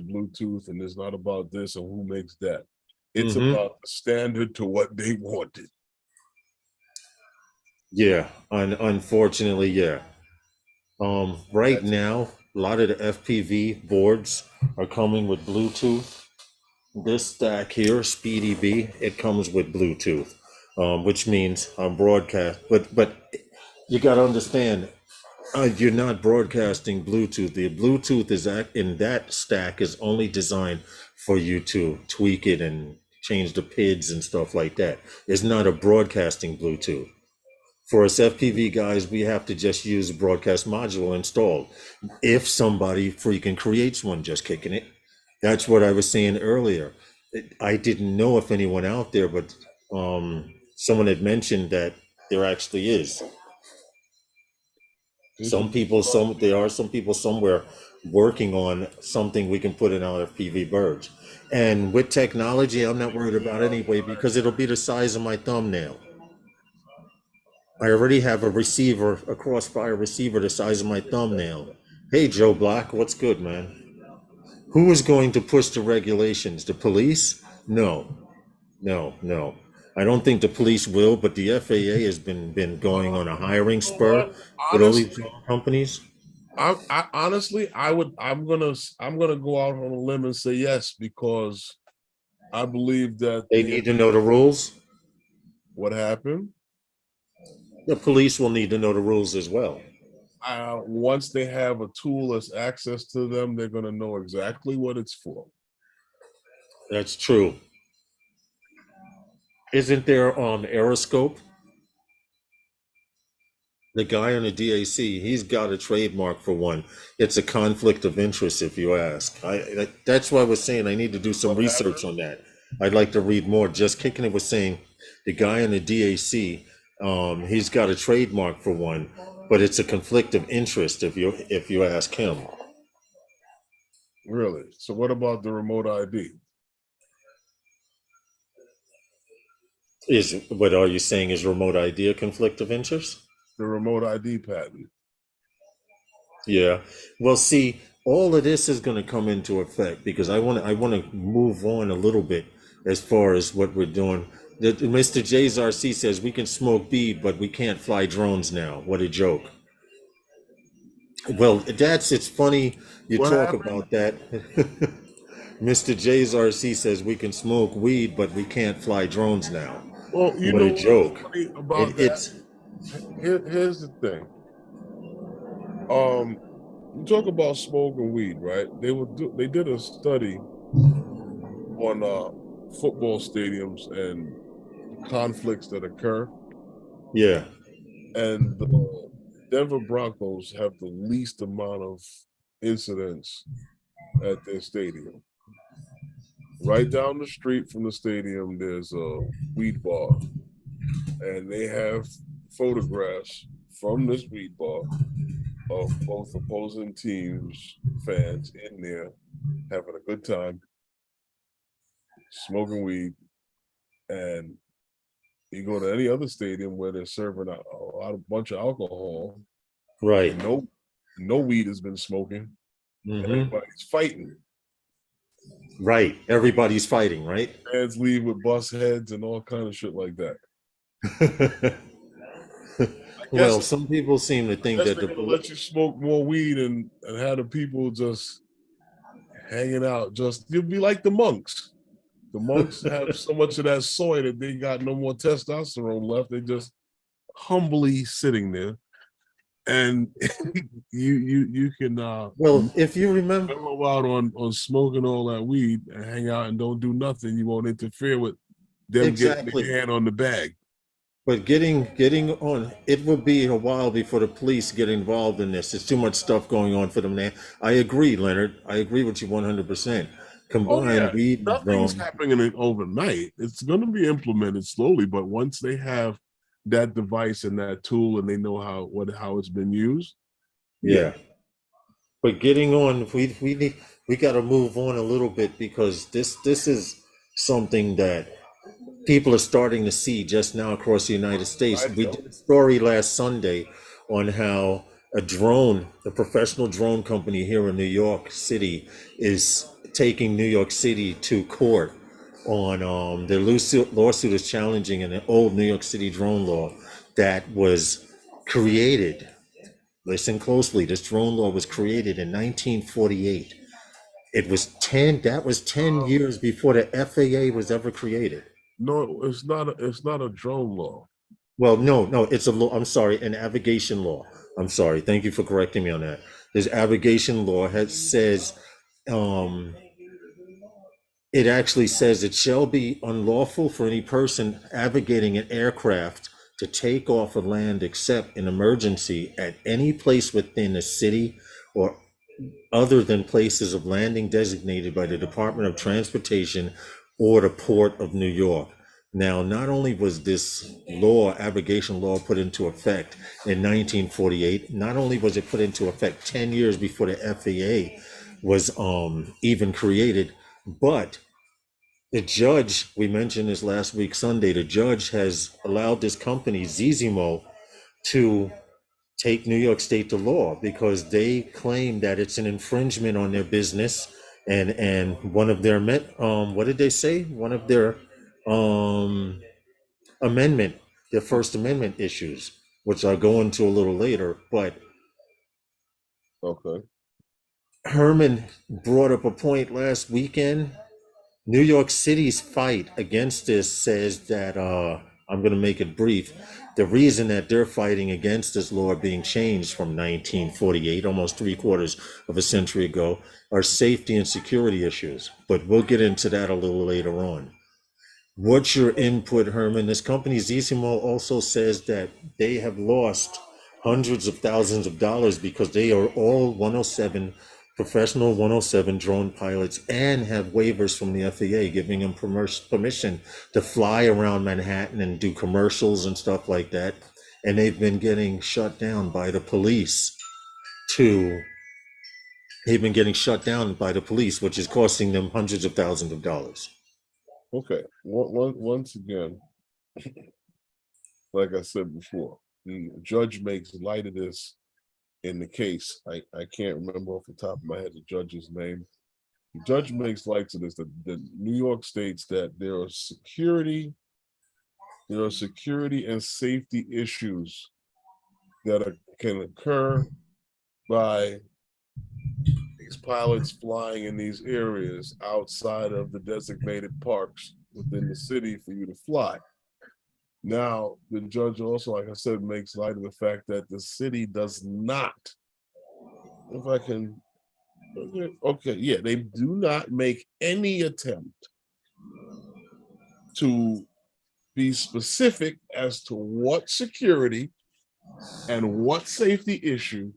Bluetooth, and it's not about this and who makes that. It's Mm-hmm. about the standard to what they wanted. Yeah. Unfortunately, yeah. Right That's now, a lot of the FPV boards are coming with Bluetooth. This stack here, Speedy B, it comes with Bluetooth, which means I'm broadcast. But you got to understand, you're not broadcasting Bluetooth. The Bluetooth is in that stack is only designed for you to tweak it and change the PIDs and stuff like that. It's not a broadcasting Bluetooth. For us FPV guys, we have to just use a broadcast module installed. If somebody freaking creates one, just kicking it. That's what I was saying earlier. I didn't know if anyone out there, but someone had mentioned that there actually is. Some people, there are some people somewhere working on something we can put in our FPV birds. And with technology, I'm not worried about anyway because it'll be the size of my thumbnail. I already have a receiver, a crossfire receiver the size of my thumbnail. Hey, Joe Black, what's good, man? Who is going to push the regulations? The police? No, no. I don't think the police will, but the FAA has been going on a hiring You know spur what? with all these Honestly, companies. I'm gonna go out on a limb and say yes, because I believe that They need to know the rules. what happened, The police will need to know the rules as well. once they have a tool as access to them, they're gonna know exactly what it's for. That's true. Isn't there Aeroscope? The guy on the DAC, he's got a trademark for one. It's a conflict of interest, if you ask. That's why I was saying I need to do some What research happened? on that. I'd like to read more. Just kicking it was saying the guy on the DAC, he's got a trademark for one, but it's a conflict of interest if you ask him. Really? So what about the remote ID? Is what are you saying is remote ID a conflict of interest? The remote ID patent. Yeah. Well, see, all of this is going to come into effect because I want to move on a little bit as far as what we're doing. Mr. JRC says we can smoke weed, but we can't fly drones now. What a joke. Well, it's funny you What talk happened? about that. Mr. JRC says we can smoke weed, but we can't fly drones now. Well, you What know a what's joke. funny about that? It's Here's the thing. You talk about smoking weed, right? They did a study on football stadiums and the conflicts that occur, yeah. and the Denver Broncos have the least amount of incidents at their stadium. Right down the street from the stadium, there's a weed bar, and they have photographs from this weed bar of both opposing teams, fans in there having a good time, smoking weed. And you go to any other stadium where they're serving a bunch of alcohol, Right. and no weed has been smoking, and Mm-hmm. everybody's fighting. Right. Everybody's fighting, right? Fans leave with bus heads and all kind of shit like that. I Well, guess some people seem to think that they're gonna let you smoke more weed and have the people just hanging out. Just you'll be like the monks. The monks have so much of that soy that they got no more testosterone left. They just humbly sitting there, and you can well, if you remember, mellow out on smoking all that weed and hang out and don't do nothing. You won't interfere with them getting exactly. their hand on the bag. But getting on, it will be a while before the police get involved in this. There's too much stuff going on for them now. I agree, Leonard. I agree with you 100%. Oh Combined yeah, weed and nothing's drone. happening overnight. It's going to be implemented slowly, but once they have that device and that tool and they know how it's been used, yeah, Yeah. But getting on, we got to move on a little bit because this is something that people are starting to see just now across the United States. I We know. did a story last Sunday on how a professional drone company here in New York City is taking New York City to court on their lawsuit is challenging an old New York City drone law that was created. Listen closely. This drone law was created in 1948. That was 10 years before the FAA was ever created. No, it's not. It's not a drone law. Well, no, it's a law. I'm sorry, an abrogation law. I'm sorry. Thank you for correcting me on that. This abrogation law says, um, it actually says it shall be unlawful for any person abrogating an aircraft to take off or land except in emergency at any place within a city or other than places of landing designated by the Department of Transportation or the Port of New York. Now, not only was this abrogation law, put into effect in 1948, not only was it put into effect 10 years before the FAA was even created, but the judge, we mentioned this last week, Sunday, the judge has allowed this company, Zizimo, to take New York State to law because they claim that it's an infringement on their business and one of their what did they say? One of their um amendment, their First Amendment issues, which I'll go into a little later. But Okay. Herman brought up a point last weekend. New York City's fight against this says that I'm going to make it brief. The reason that they're fighting against this law being changed from 1948, almost 3/4 of a century ago, are safety and security issues. But we'll get into that a little later on. What's your input, Herman? This company Zissimo also says that they have lost hundreds of thousands of dollars because they are all 107 professional 107 drone pilots and have waivers from the FAA giving them permission to fly around Manhattan and do commercials and stuff like that. And they've been getting shut down by the police which is costing them hundreds of thousands of dollars. Okay. Once again, like I said before, the judge makes light of this in the case. I can't remember off the top of my head the judge's name. The judge makes light of this. That New York states that there are security and safety issues that can occur by these pilots flying in these areas outside of the designated parks within the city for you to fly. Now, the judge also, like I said, makes light of the fact that the city does not, if I can, okay, yeah, they do not make any attempt to be specific as to what security and what safety issue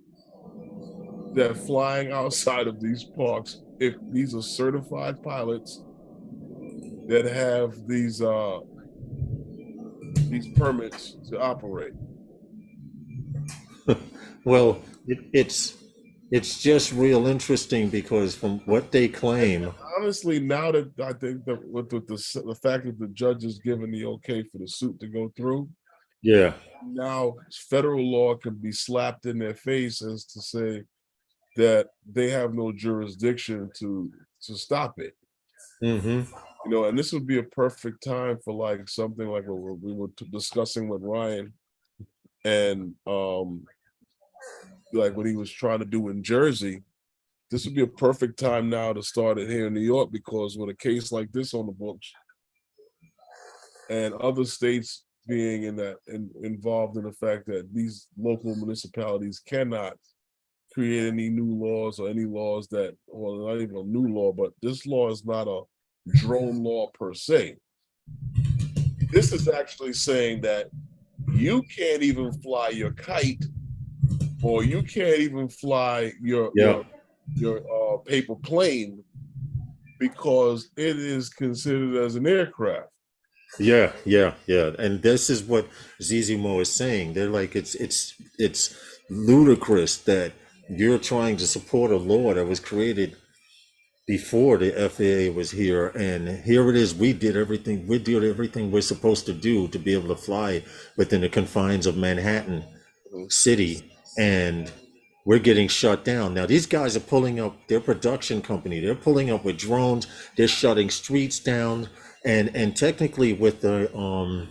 that flying outside of these parks, if these are certified pilots that have these permits to operate. Well, it's just real interesting because from what they claim, honestly, now that I think that with the fact that the judge is giving the okay for the suit to go through, yeah, now federal law can be slapped in their face as to say that they have no jurisdiction to stop it. mm-hmm. You know, and this would be a perfect time for like something like what we were discussing with Ryan, and like what he was trying to do in Jersey. This would be a perfect time now to start it here in New York, because with a case like this on the books and other states being involved in the fact that these local municipalities cannot create any new laws or any laws that, well, not even a new law, but this law is not a drone law per se. This is actually saying that you can't even fly your kite, or you can't even fly your paper plane, because it is considered as an aircraft. Yeah. And this is what Zizimo is saying. They're like, it's ludicrous that you're trying to support a law that was created before the FAA was here, and here it is. We did everything. We did everything we're supposed to do to be able to fly within the confines of Manhattan Mhm. City, and we're getting shut down. Now these guys are pulling up their production company. They're pulling up with drones. They're shutting streets down, and technically with a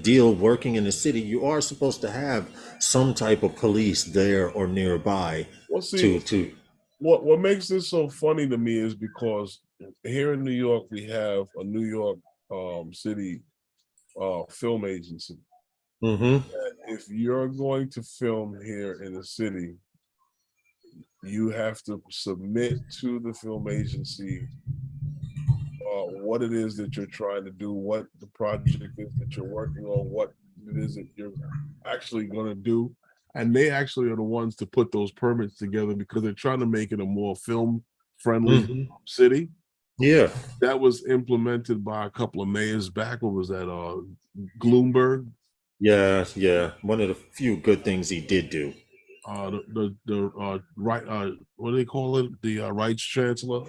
deal working in the city, you are supposed to have some type of police there or nearby Well, see, to. what makes this so funny to me is because here in New York we have a New York City film agency. Mm-hmm. If you're going to film here in the city, you have to submit to the film agency what it is that you're trying to do, what the project is that you're working on, what it is that you're actually going to do. And they actually are the ones to put those permits together because they're trying to make it a more film friendly Mm-hmm. city. Yeah. That was implemented by a couple of mayors back. What was that? Gloomberg, Yeah, yeah. One of the few good things he did do. the right, what do they call it? The rights chancellor,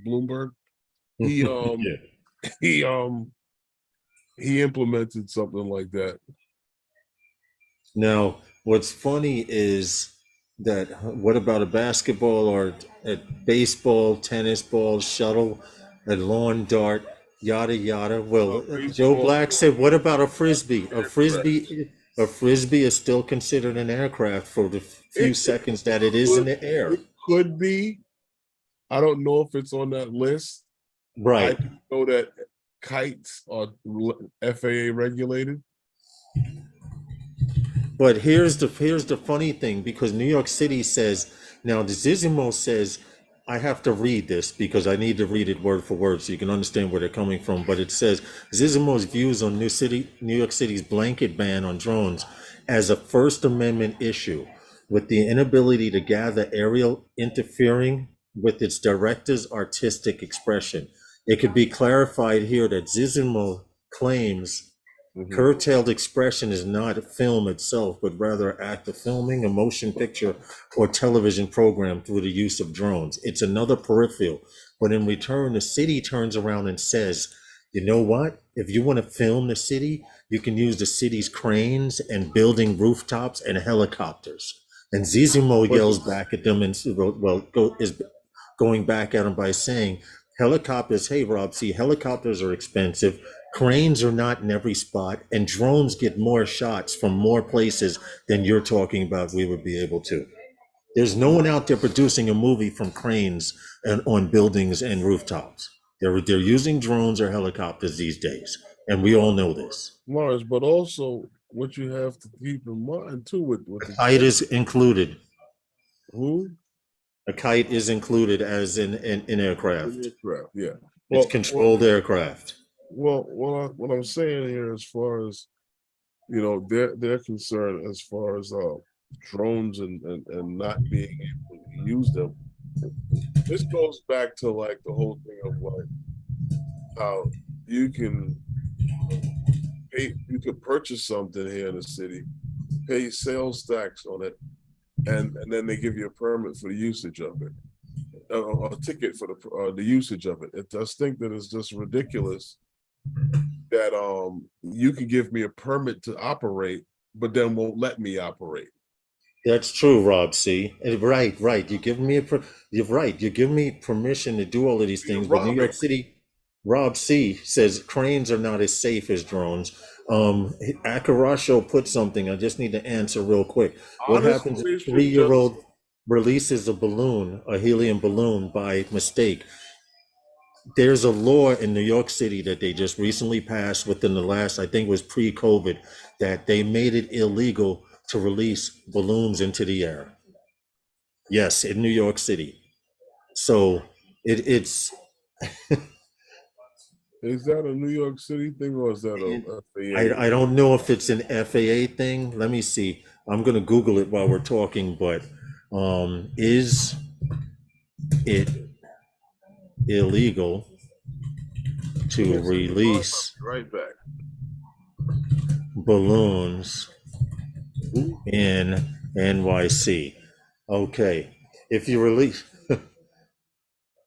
Bloomberg. He Yeah. he he implemented something like that. Now, what's funny is that what about a basketball or a baseball, tennis ball, shuttle, a lawn dart, yada yada? Well, Joe Baseball Black said, what about a frisbee? aircraft. A frisbee is still considered an aircraft for the few It seconds that it is in could the air. it could be. I don't know if it's on that list. I Right. do know that kites are FAA regulated. But here's the funny thing, because New York City says, now the Zizimo says, I have to read this because I need to read it word for word so you can understand where they're coming from. But it says Zizimo's views on New York City's blanket ban on drones as a First Amendment issue, with the inability to gather aerial interfering with its director's artistic expression. It could be clarified here that Zizimo claims Mhm. curtailed expression is not film itself, but rather an act of filming, a motion picture, or television program through the use of drones. It's another peripheral. But in return, the city turns around and says, you know what? If you want to film the city, you can use the city's cranes and building rooftops and helicopters. And Zizimo But yells back at them and is going back at them by saying, helicopters, hey Rob, see, helicopters are expensive. Cranes are not in every spot, and drones get more shots from more places than you're talking about we would be able to. There's no one out there producing a movie from cranes and on buildings and rooftops. They're using drones or helicopters these days, and we all know this. Morris, but also what you have to keep in mind too with A the kite is included. who A kite is included as in in aircraft. aircraft, yeah. It's Well, controlled aircraft. what I'm saying here, as far as they're concerned, as far as drones and not being able to use them. This goes back to like the whole thing of like how you can you could purchase something here in the city, pay sales tax on it, and then they give you a permit for the usage of it, a ticket for the usage of it. I just think that it's just ridiculous that you can give me a permit to operate, but then won't let me operate. That's true, Rob C. Right, right. You're right. You give me permission to do all of these You're things, but New robbing York City, Rob C says cranes are not as safe as drones. Akarasho put something. I just need to answer real quick. What honestly, happens if they a should just. 3-year-old releases a balloon, a helium balloon, by mistake? There's a law in New York City that they just recently passed within the last, I think it was pre-COVID, that they made it illegal to release balloons into the air. Yes, in New York City. So it's Is that a New York City thing or is that a FAA? I don't know if it's an FAA thing. Let me see. I'm gonna Google it while we're talking, but is it illegal Give me to a second, Morris. I'll release be right back. balloons in NYC? Okay. If you release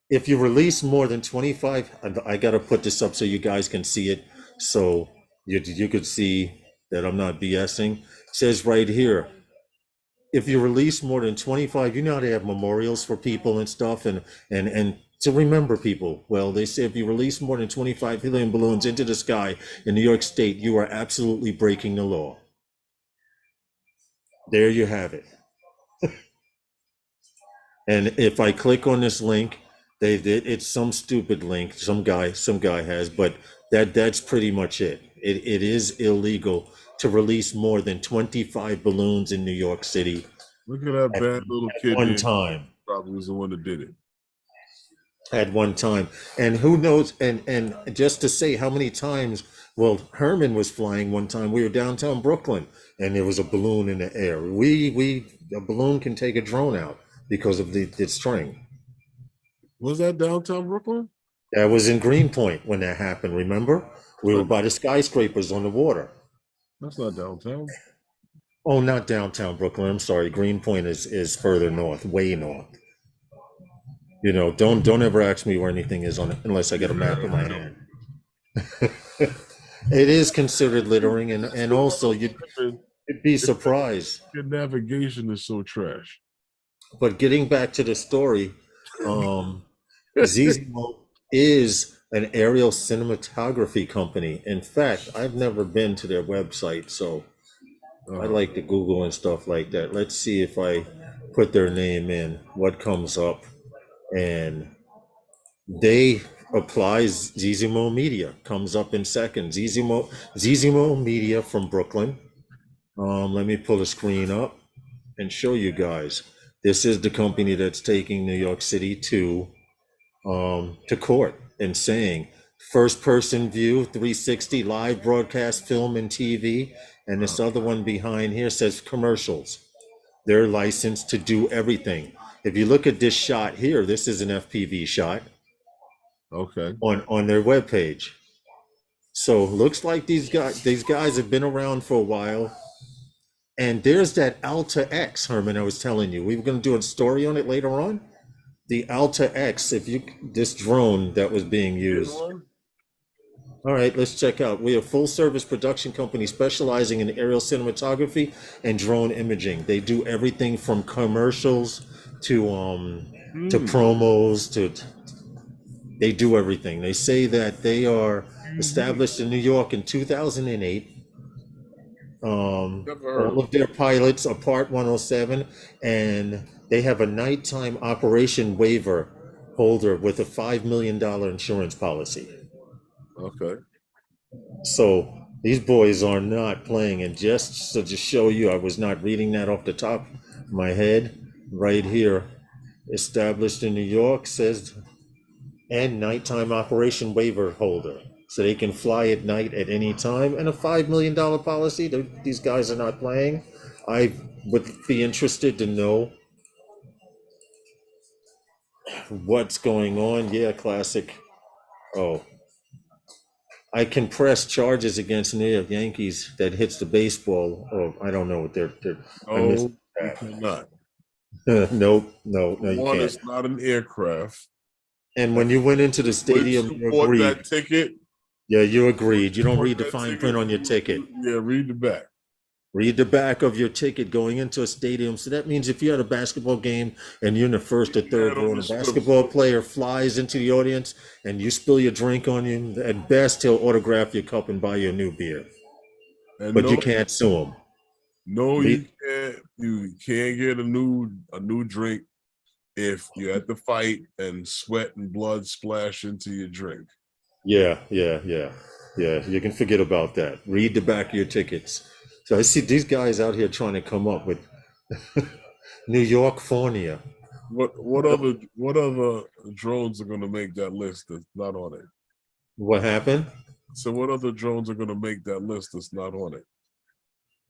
if you release more than 25, I got to put this up so you guys can see it, so you could see that I'm not BSing. It says right here, if you release more than 25, you know how they have memorials for people and stuff, and to remember people. Well, they say if you release more than 25 helium balloons into the sky in New York State, you are absolutely breaking the law. There you have it. And if I click on this link, it's some stupid link some guy has, but that's pretty much it. It is illegal to release more than 25 balloons in New York City Look at that at, bad little at kid one there. time. Probably was the one that did it. At one time. And who knows, and just to say how many times, well, Herman was flying one time. We were downtown Brooklyn and there was a balloon in the air. A balloon can take a drone out because of the string. Was that downtown Brooklyn? That was in Greenpoint when that happened, remember? We were by the skyscrapers on the water. That's not downtown. Oh, not downtown Brooklyn. I'm sorry. Greenpoint is further north, way north. You know, don't ever ask me where anything is on it unless I get a map in my hand. It is considered littering, and also you'd be surprised. Your navigation is so trash. But getting back to the story, Zizimo is an aerial cinematography company. In fact, I've never been to their website, so I like to Google and stuff like that. Let's see if I put their name in, what comes up. And they apply Zizimo Media, comes up in second. Zizimo Media from Brooklyn. Let me pull the screen up and show you guys. This is the company that's taking New York City to court and saying first person view, 360 live broadcast film and TV. And this other one behind here says commercials. They're licensed to do everything. If you look at this shot here, this is an FPV shot. Okay. On their webpage. So looks like these guys have been around for a while. And there's that Alta X, Herman, I was telling you. We were going to do a story on it later on. The Alta X, this drone that was being used. All right, let's check out. We are a full service production company specializing in aerial cinematography and drone imaging. They do everything from commercials to promos to they do everything. They say that they are established in New York in 2008. All of their pilots are Part 107, and they have a nighttime operation waiver holder with a $5 million insurance policy. Okay. So these boys are not playing. And just to show you, I was not reading that off the top of my head. Right here, established in New York, says, and nighttime operation waiver holder. So they can fly at night at any time, and a $5 million policy. These guys are not playing. I would be interested to know what's going on. Yeah, classic. Oh, I can press charges against New York Yankees that hits the baseball. Oh, I don't know what they're I missed No, you cannot. Nope, no, you One, can't. it's not an aircraft. And when you went into the stadium, Once you you bought agreed. that ticket. Yeah, you agreed. You don't bought read the that fine ticket, print on your ticket. Yeah, read the back. Read the back of your ticket going into a stadium. So that means if you're at a basketball game and you're in the first or third row and a basketball player flies into the audience and you spill your drink on you, at best he'll autograph your cup and buy you a new beer. And But no, you can't sue him. No, you can't. You can't get a new drink if you're at the fight and sweat and blood splash into your drink. Yeah. You can forget about that. Read the back of your tickets. So I see these guys out here trying to come up with New York Fornia. What other drones are going to make that list that's not on it? What happened? So what other drones are going to make that list that's not on it?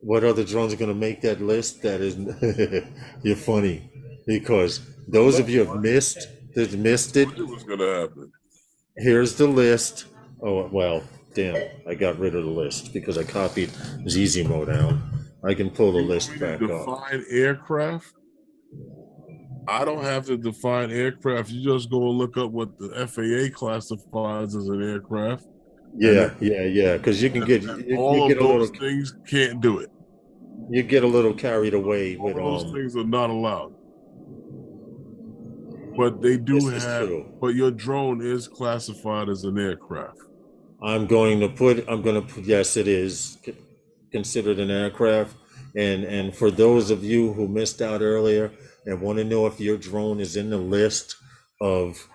What other drones are going to make that list? That is, you're funny because those of you have missed it. It was going to happen. Here's the list. Oh well, damn! I got rid of the list because I copied Zizimo down. I can pull the list back up. Define aircraft. I don't have to define aircraft. You just go and look up what the FAA classifies as an aircraft, and Yeah, yeah, yeah. Because you can get you all get of a little those things can't do it. carried away All with of those things are not allowed. But they do This is have. true. But your drone is classified as an aircraft. I'm gonna put, yes, it is considered an aircraft. And for those of you who missed out earlier and want to know if your drone is in the list of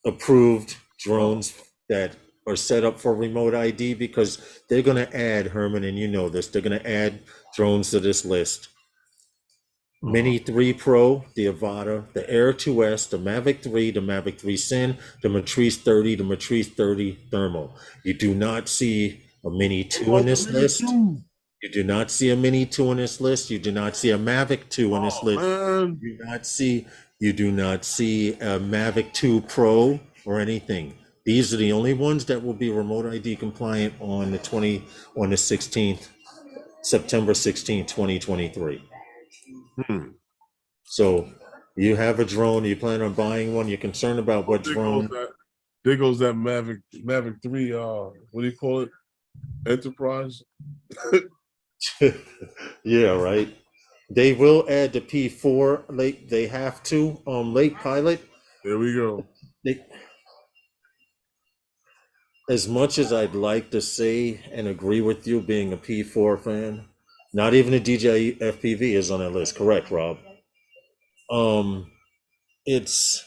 approved Oh, drones that are set up for remote ID, because they're gonna add, Herman, and you know this, they're gonna add drones to this list. uh-huh. Mini 3 Pro, the Avata, the Air 2S, the Mavic 3, the Mavic 3 Sin, the Matrice 30, the Matrice 30 Thermal. You do not see a Mini What 2 in about the this Mini list. Two? You do not see a Mini 2 in this list. You do not see a Mavic 2 in this Oh list. man, You do not see a Mavic 2 Pro or anything. These are the only ones that will be remote ID compliant on the 16th, September 16th, 2023. hmm. So you have a drone, you plan on buying one, you're concerned about Well, what drone. there goes that Mavic 3. What do you call it? Enterprise. Yeah, right. They will add the P4 late, they have to, late pilot. There we go. They, as much as I'd like to say and agree with you being a P4 fan, not even a DJI FPV is on that list, correct, Rob? Um, it's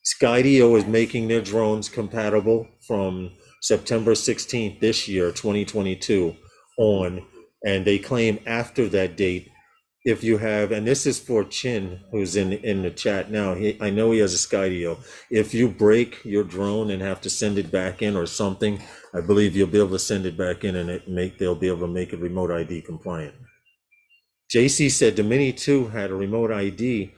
Skydio is making their drones compatible from September 16th this year, 2022 on, and they claim after that date, if you have, and this is for Chin, who's in the chat now, I know he has a Skydio. If you break your drone and have to send it back in or something, I believe you'll be able to send it back in and they'll be able to make it remote ID compliant. JC said the Mini 2 had a remote ID.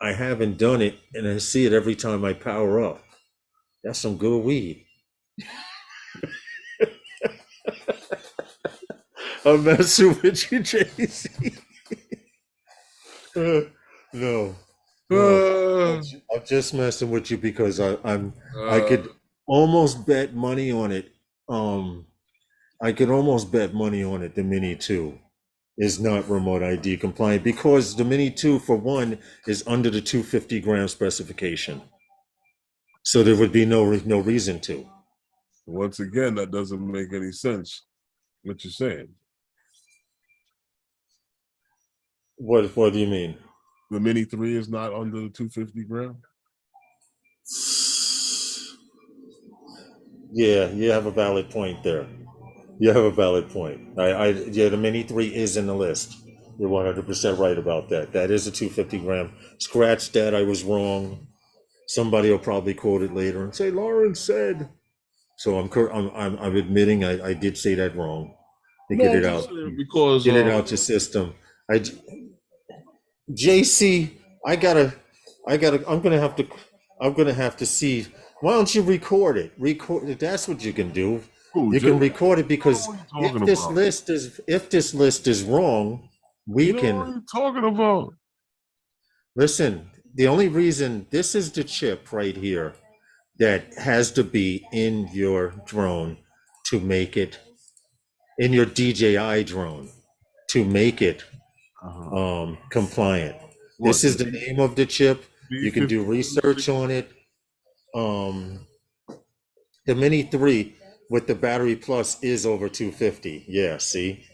I haven't done it, and I see it every time I power up. That's some good weed. I'm messing with you, JC. No, no. Uh, I'm just messing with you because I uh, could almost bet money on it. Um, I could almost bet money on it. The Mini 2 is not remote ID compliant because the Mini 2, for one, is under the 250-gram specification. So there would be no reason to. once again, that doesn't make any sense. What you're saying? What do you mean? The Mini 3 is not under the 250 gram. Yeah, you have a valid point there. You have a valid point. Yeah, the Mini 3 is in the list. You're 100% right about that. That is a 250-gram. Scratch that, I was wrong. Somebody will probably quote it later and say, Lawrence said. So I'm admitting I did say that wrong. To No, get I'm it just out. saying because Get it out your system. JC, I'm gonna have to see. Why don't you record it? Record it. That's what you can do. who, You Jay? can record it You know because what you're talking about. if this list is wrong, we You know what can you're talking about. listen. The only reason this is the chip right here that has to be in your drone to make it in your DJI drone to make it Uh-huh. compliant. What This the is the name of the chip. You can do research on B1560? it. Um, the Mini 3 with the battery plus is over 250. Yeah, see?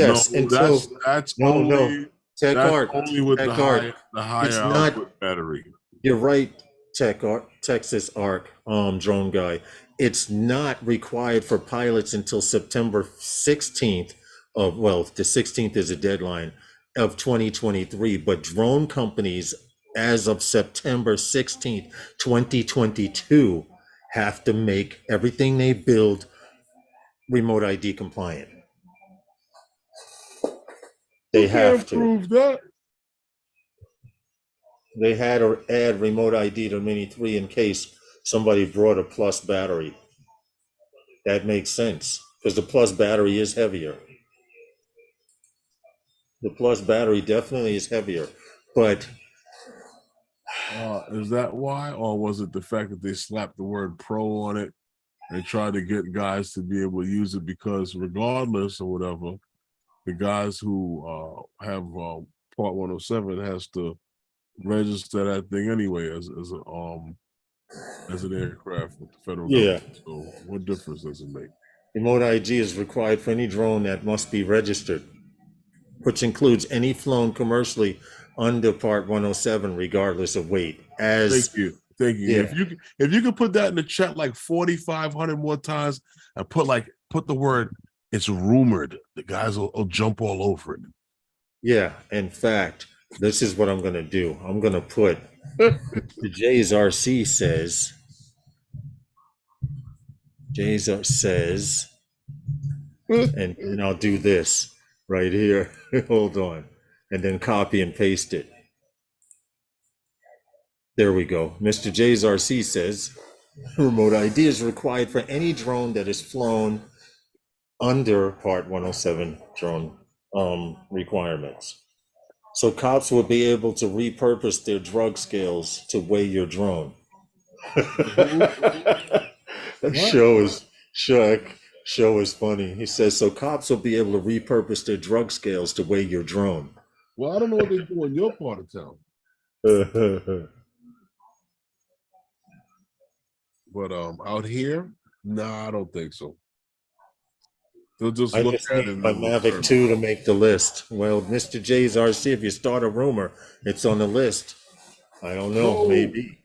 No, Yes, until no, no. Tech that's Art, only with Tech Art. the higher It's not, output battery. you're right, Tech Art, Texas Arc, drone guy. It's not required for pilots until September 16th of, well, the 16th is a deadline of 2023, but drone companies as of September 16th, 2022 have to make everything they build remote ID compliant. You They have can't to. prove that. They had to add remote ID to Mini 3 in case somebody brought a plus battery. That makes sense because the plus battery is heavier. The plus battery definitely is heavier, but Is that why, or was it the fact that they slapped the word pro on it and tried to get guys to be able to use it? Because regardless or whatever, the guys who have Part 107 has to register that thing anyway as an aircraft with the federal yeah, government. So what difference does it make? remote ID is required for any drone that must be registered, which includes any flown commercially under Part 107, regardless of weight. Thank As you. Thank you. yeah, If you could put that in the chat like 4,500 more times and put the word it's rumored, the guys will jump all over it. yeah. In fact, this is what I'm going to do. I'm going to put the JRC says. Jason says, and I'll do this right here. Hold on. And then copy and paste it. There we go. Mr. JRC says, remote ID is required for any drone that is flown under Part 107 drone requirements. So cops will be able to repurpose their drug scales to weigh your drone. That show is funny. He says, so cops will be able to repurpose their drug scales to weigh your drone. Well, I don't know what they do in your part of town. But out here, nah, I don't think so. They'll just I look just at it need and my they'll Mavic determine. 2 to make the list. Well, Mr. J's RC, if you start a rumor, it's on the list. I don't know, No. maybe.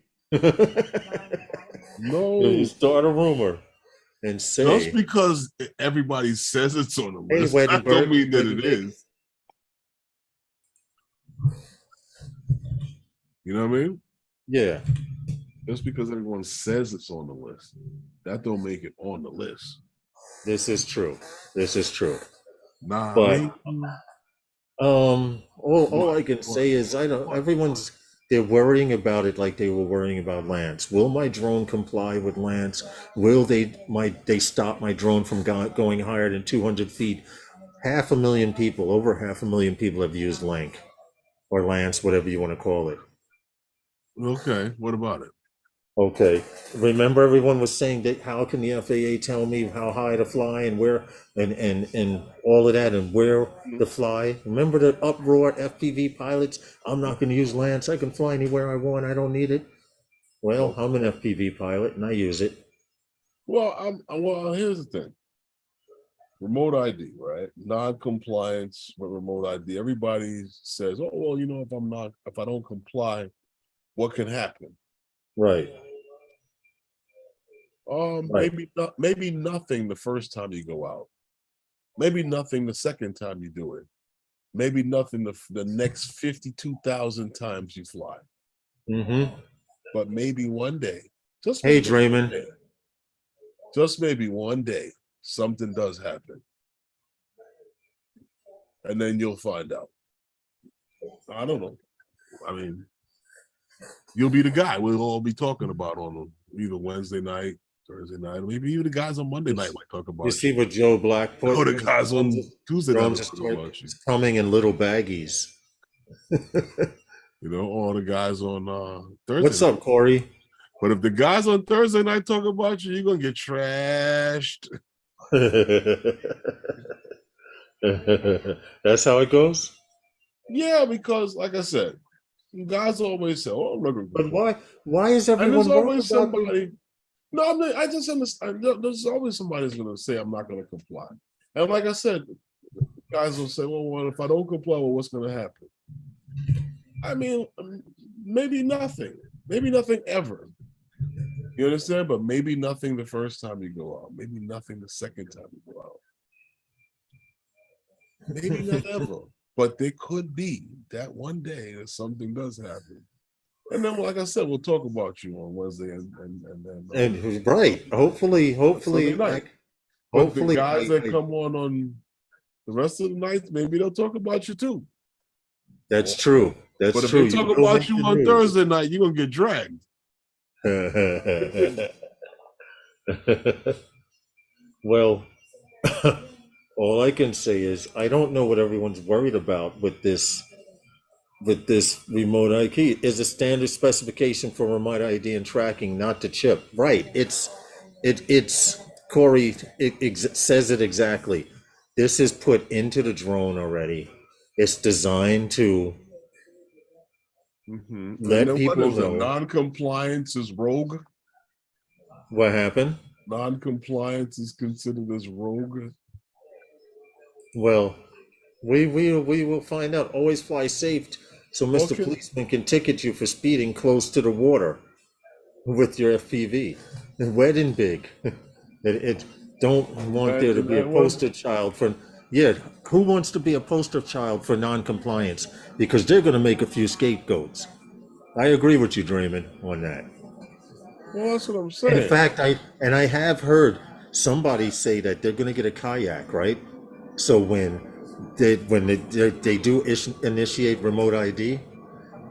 No. You start a rumor and Just say, because everybody says it's on the hey, list, that don't mean that it Weddenberg. is. You know what I mean? Yeah, Just because everyone says it's on the list, that don't make it on the list. this is true. This is true. Nah, But maybe. all I can say is they're worrying about it like they were worrying about Lance. Will my drone comply with Lance? Will they stop my drone from going higher than 200 feet? Over 500,000 people have used Lanc or Lance, whatever you want to call it. Okay, what about it? Okay. Remember everyone was saying that how can the FAA tell me how high to fly and where and all of that and where to fly? Remember the uproar FPV pilots? I'm not going to use Lance. I can fly anywhere I want. I don't need it. Well, I'm an FPV pilot and I use it. Well, here's the thing. Remote ID, right? Non-compliance with remote ID. Everybody says, "Oh, well, if I don't comply, what can happen?" Right. Right. Maybe nothing the first time you go out. Maybe nothing the second time you do it. Maybe nothing the next 52,000 times you fly. Mm-hmm. But maybe one day, Hey, Draymond. just maybe one day, something does happen. And then you'll find out. I don't know. I mean, you'll be the guy we'll all be talking about on either Wednesday night, Thursday night, maybe even the guys on Monday night might talk about You see what Joe Black put? or the guys on Tuesday night Drones talk about you. coming in little baggies. All the guys on Thursday. What's up, Corey? But if the guys on Thursday night talk about you, you're gonna get trashed. That's how it goes. Yeah, because like I said, guys always say, "Oh, I'm not gonna But why is everyone? And there's always somebody. No, I mean, I just understand. There's always somebody who's going to say, I'm not going to comply. And like I said, guys will say, well, if I don't comply, well, what's going to happen? I mean, maybe nothing. Maybe nothing ever. You understand? But maybe nothing the first time you go out. Maybe nothing the second time you go out. Maybe not ever. But there could be that one day that something does happen. And then, like I said, we'll talk about you on Wednesday and then right. Hopefully, night. But the guys that come on the rest of the nights, maybe they'll talk about you too. That's true. That's but true. But if they talk about you on Thursday night, you're gonna get dragged. Well, All I can say is I don't know what everyone's worried about with this remote ID. Is a standard specification for remote ID and tracking, not the chip. Right. It's Corey. It says it exactly. This is put into the drone already. It's designed to And let then what people is it? know Non-compliance is rogue. what happened. Non-compliance is considered as rogue. Well, we will find out. Always fly safe, so Mr. Okay. Policeman can ticket you for speeding close to the water with your FPV. Wet and big. It don't want there to Imagine be a that one. poster child for. Yeah, who wants to be a poster child for non-compliance? Because they're going to make a few scapegoats. I agree with you, Draymond, on that. Well, that's what I'm In saying. fact, I have heard somebody say that they're going to get a kayak, right? So when they do initiate remote ID,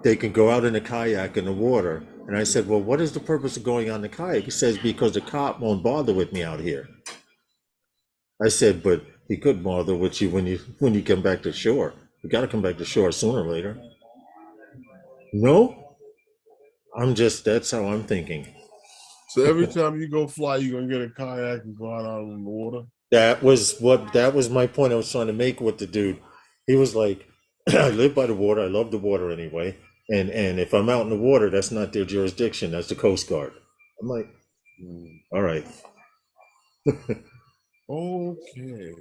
they can go out in a kayak in the water. And I said, well, what is the purpose of going on the kayak? He says, because the cop won't bother with me out here. I said, but he could bother with you when you come back to shore. You got to come back to shore sooner or later. No, that's how I'm thinking. So every time you go fly, you're gonna get a kayak and go out in the water. That was my point I was trying to make with the dude. He was like, I live by the water. I love the water anyway. And if I'm out in the water, that's not their jurisdiction. That's the Coast Guard. I'm like, all right. Okay.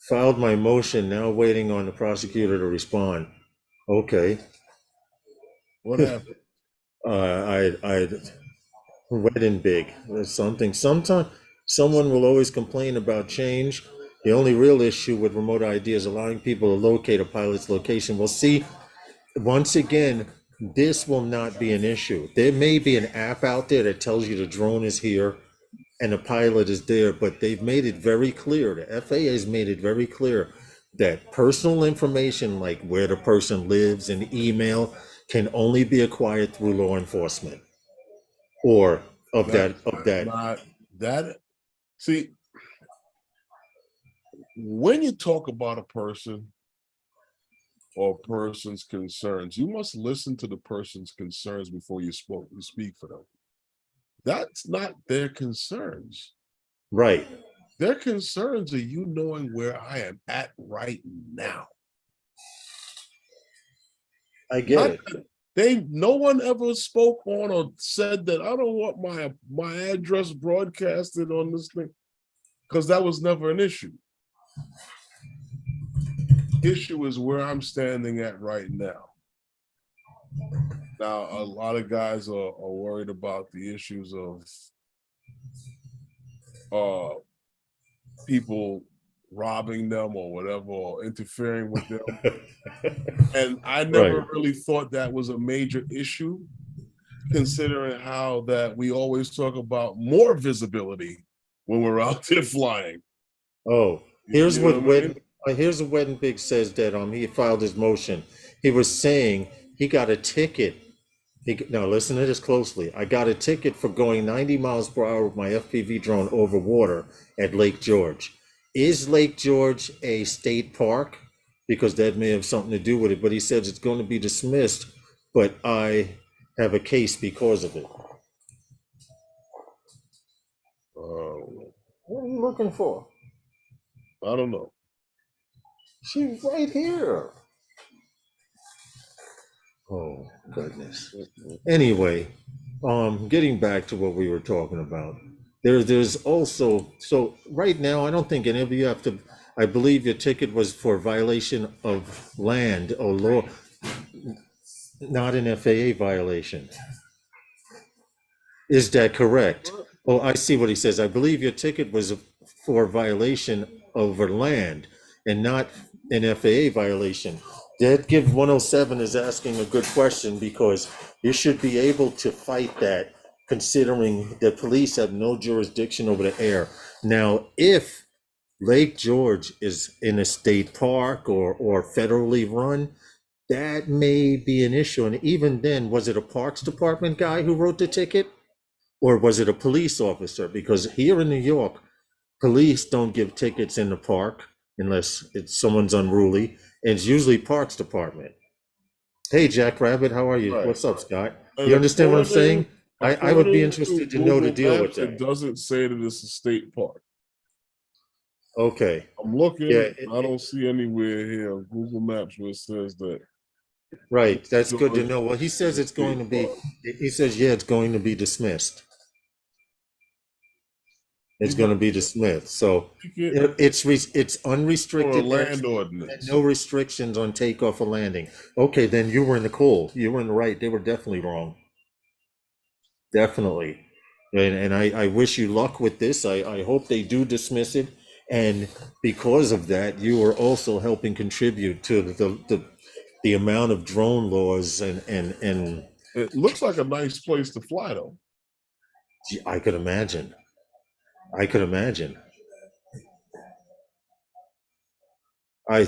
Filed my motion, now waiting on the prosecutor to respond. Okay. What happened? I wet and big. There's something. Sometimes someone will always complain about change. The only real issue with remote ID is allowing people to locate a pilot's location. We'll see. Once again, this will not be an issue. There may be an app out there that tells you the drone is here and the pilot is there, but they've made it very clear, the FAA has made it very clear that personal information like where the person lives and email can only be acquired through law enforcement or of that. Not that. See, when you talk about a person or a person's concerns, you must listen to the person's concerns before you speak for them. That's not their concerns. Right. Their concerns are you knowing where I am at right now. I get it. No one ever spoke on or said that I don't want my address broadcasted on this thing, because that was never an issue. Issue is where I'm standing at right now. Now, a lot of guys are worried about the issues of people robbing them or whatever, or interfering with them. And I never really thought that was a major issue, considering how that we always talk about more visibility when we're out there flying. Oh, here's what Wed and Big says that he filed his motion. He was saying he got a ticket. Now listen to this closely. I got a ticket for going 90 miles per hour with my FPV drone over water at Lake George. Is Lake George a state park? Because that may have something to do with it. But he says it's going to be dismissed, but I have a case because of it. What are you looking for? I don't know. She's right here. Oh, goodness. Anyway, getting back to what we were talking about. There's also, so right now, I don't think any of you have to, I believe your ticket was for violation of land or law, not an FAA violation. Is that correct? Oh, I see what he says. I believe your ticket was for violation over land and not an FAA violation. Dead Give 107 is asking a good question, because you should be able to fight that, considering the police have no jurisdiction over the air. Now, if Lake George is in a state park or federally run, that may be an issue. And even then, was it a Parks Department guy who wrote the ticket? Or was it a police officer? Because here in New York, Police don't give tickets in the park unless it's someone's unruly. And it's usually Parks Department. Hey, Jackrabbit, how are you? Right. What's up, Scott? And You understand what I'm saying? I would be according interested to to know the Google deal with Maps, it that. doesn't say that it's a state park. Okay. I'm looking, Yeah, I don't see anywhere here on Google Maps where it says that right. That's good to Georgia know. Well, he is says a it's going state to be, park. he says, yeah, it's going to be dismissed. It's You going got to be dismissed. So to take it it's for a unrestricted land airspace and ordinance. no restrictions on takeoff or landing. Okay, then you were in the cold. You were in the right. They were definitely wrong. Definitely. And I wish you luck with this. I hope they do dismiss it. And because of that, you are also helping contribute to the amount of drone laws and It looks like a nice place to fly though. I could imagine. I could imagine. I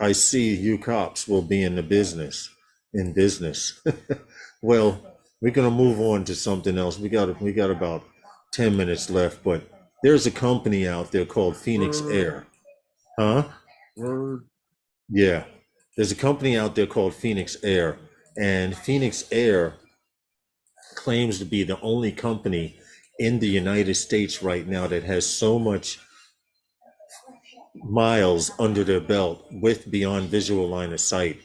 I see you cops will be in the business, in business. Well, we're gonna move on to something else. We got about 10 minutes left, but there's a company out there called Phoenix Word, Air. Huh? word. Yeah. There's a company out there called Phoenix Air, and Phoenix Air claims to be the only company in the United States right now that has so much miles under their belt with beyond visual line of sight.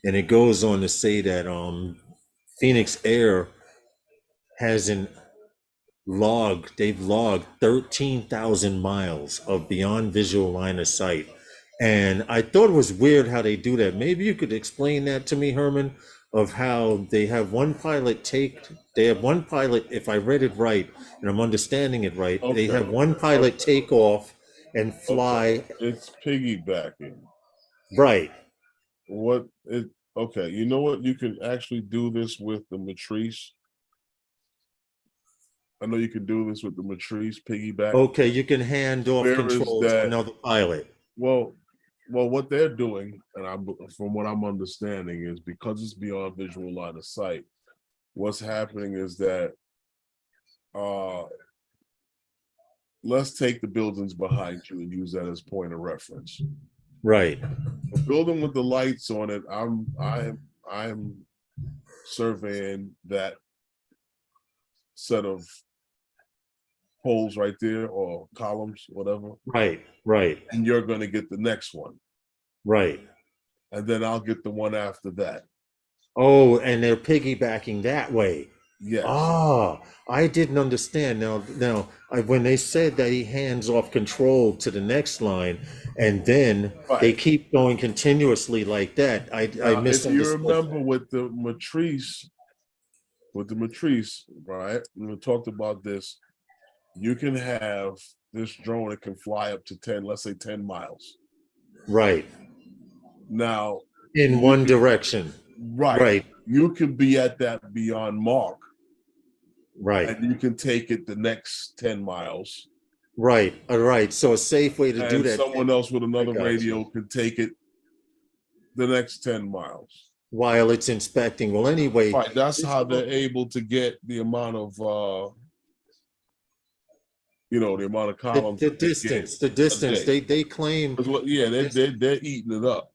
And it goes on to say that Phoenix Air hasn't they've logged 13,000 miles of beyond visual line of sight. And I thought it was weird how they do that. Maybe you could explain that to me, Herman, of how they have one pilot, if I read it right and I'm understanding it right, they Okay, have one pilot okay, take off and okay. fly. It's piggybacking. Right. What it okay, you know what? You can actually do this with the Matrice. I know you can do this with the Matrice piggyback. Okay, you can hand off Where is control to that? another pilot. Well, what they're doing, and from what I'm understanding, is because it's beyond visual line of sight. What's happening is that uh let's take the buildings behind you and use that as point of reference. Right. A building with the lights on it, I'm surveying that set of poles right there or columns, whatever, Right. Right. and you're going to get the next one, Right. and then I'll get the one after that. Oh, and they're piggybacking that way. Yes. Ah, I didn't understand. When they said that he hands off control to the next line, and then they Right. keep going continuously like that, I Now, if you misunderstood. remember with the Matrice, right? We talked about this. You can have this drone that can fly up to 10, let's say 10 miles. Right. Now, In you one can, direction. right, Right. you can be at that beyond mark Right. and you can take it the next 10 miles. Right. All right. So a safe way to do And that. someone else with I another got you. radio can take it the next 10 miles. While it's inspecting. Well, anyway, Right. That's this how they're able to get the amount of the amount of columns the that they get distance, the a distance. day. They claim Yeah, the distance. they're eating it up.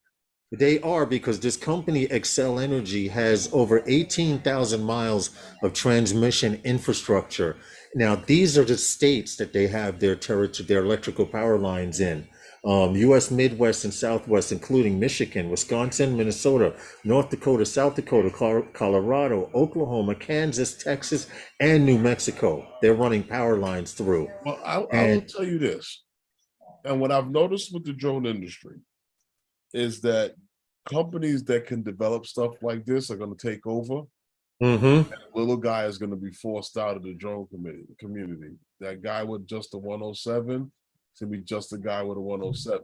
They are, because this company, Excel Energy, has over 18,000 miles of transmission infrastructure. Now, these are the states that they have their territory, their electrical power lines in. U.S. Midwest and Southwest, including Michigan, Wisconsin, Minnesota, North Dakota, South Dakota, Colorado, Oklahoma, Kansas, Texas, and New Mexico. They're running power lines through. Well, I will And tell you this, and what I've noticed with the drone industry is that companies that can develop stuff like this are going to take over. mm-hmm, Little guy is going to be forced out of the drone community. That guy with just a 107 is going to be just a guy with a 107.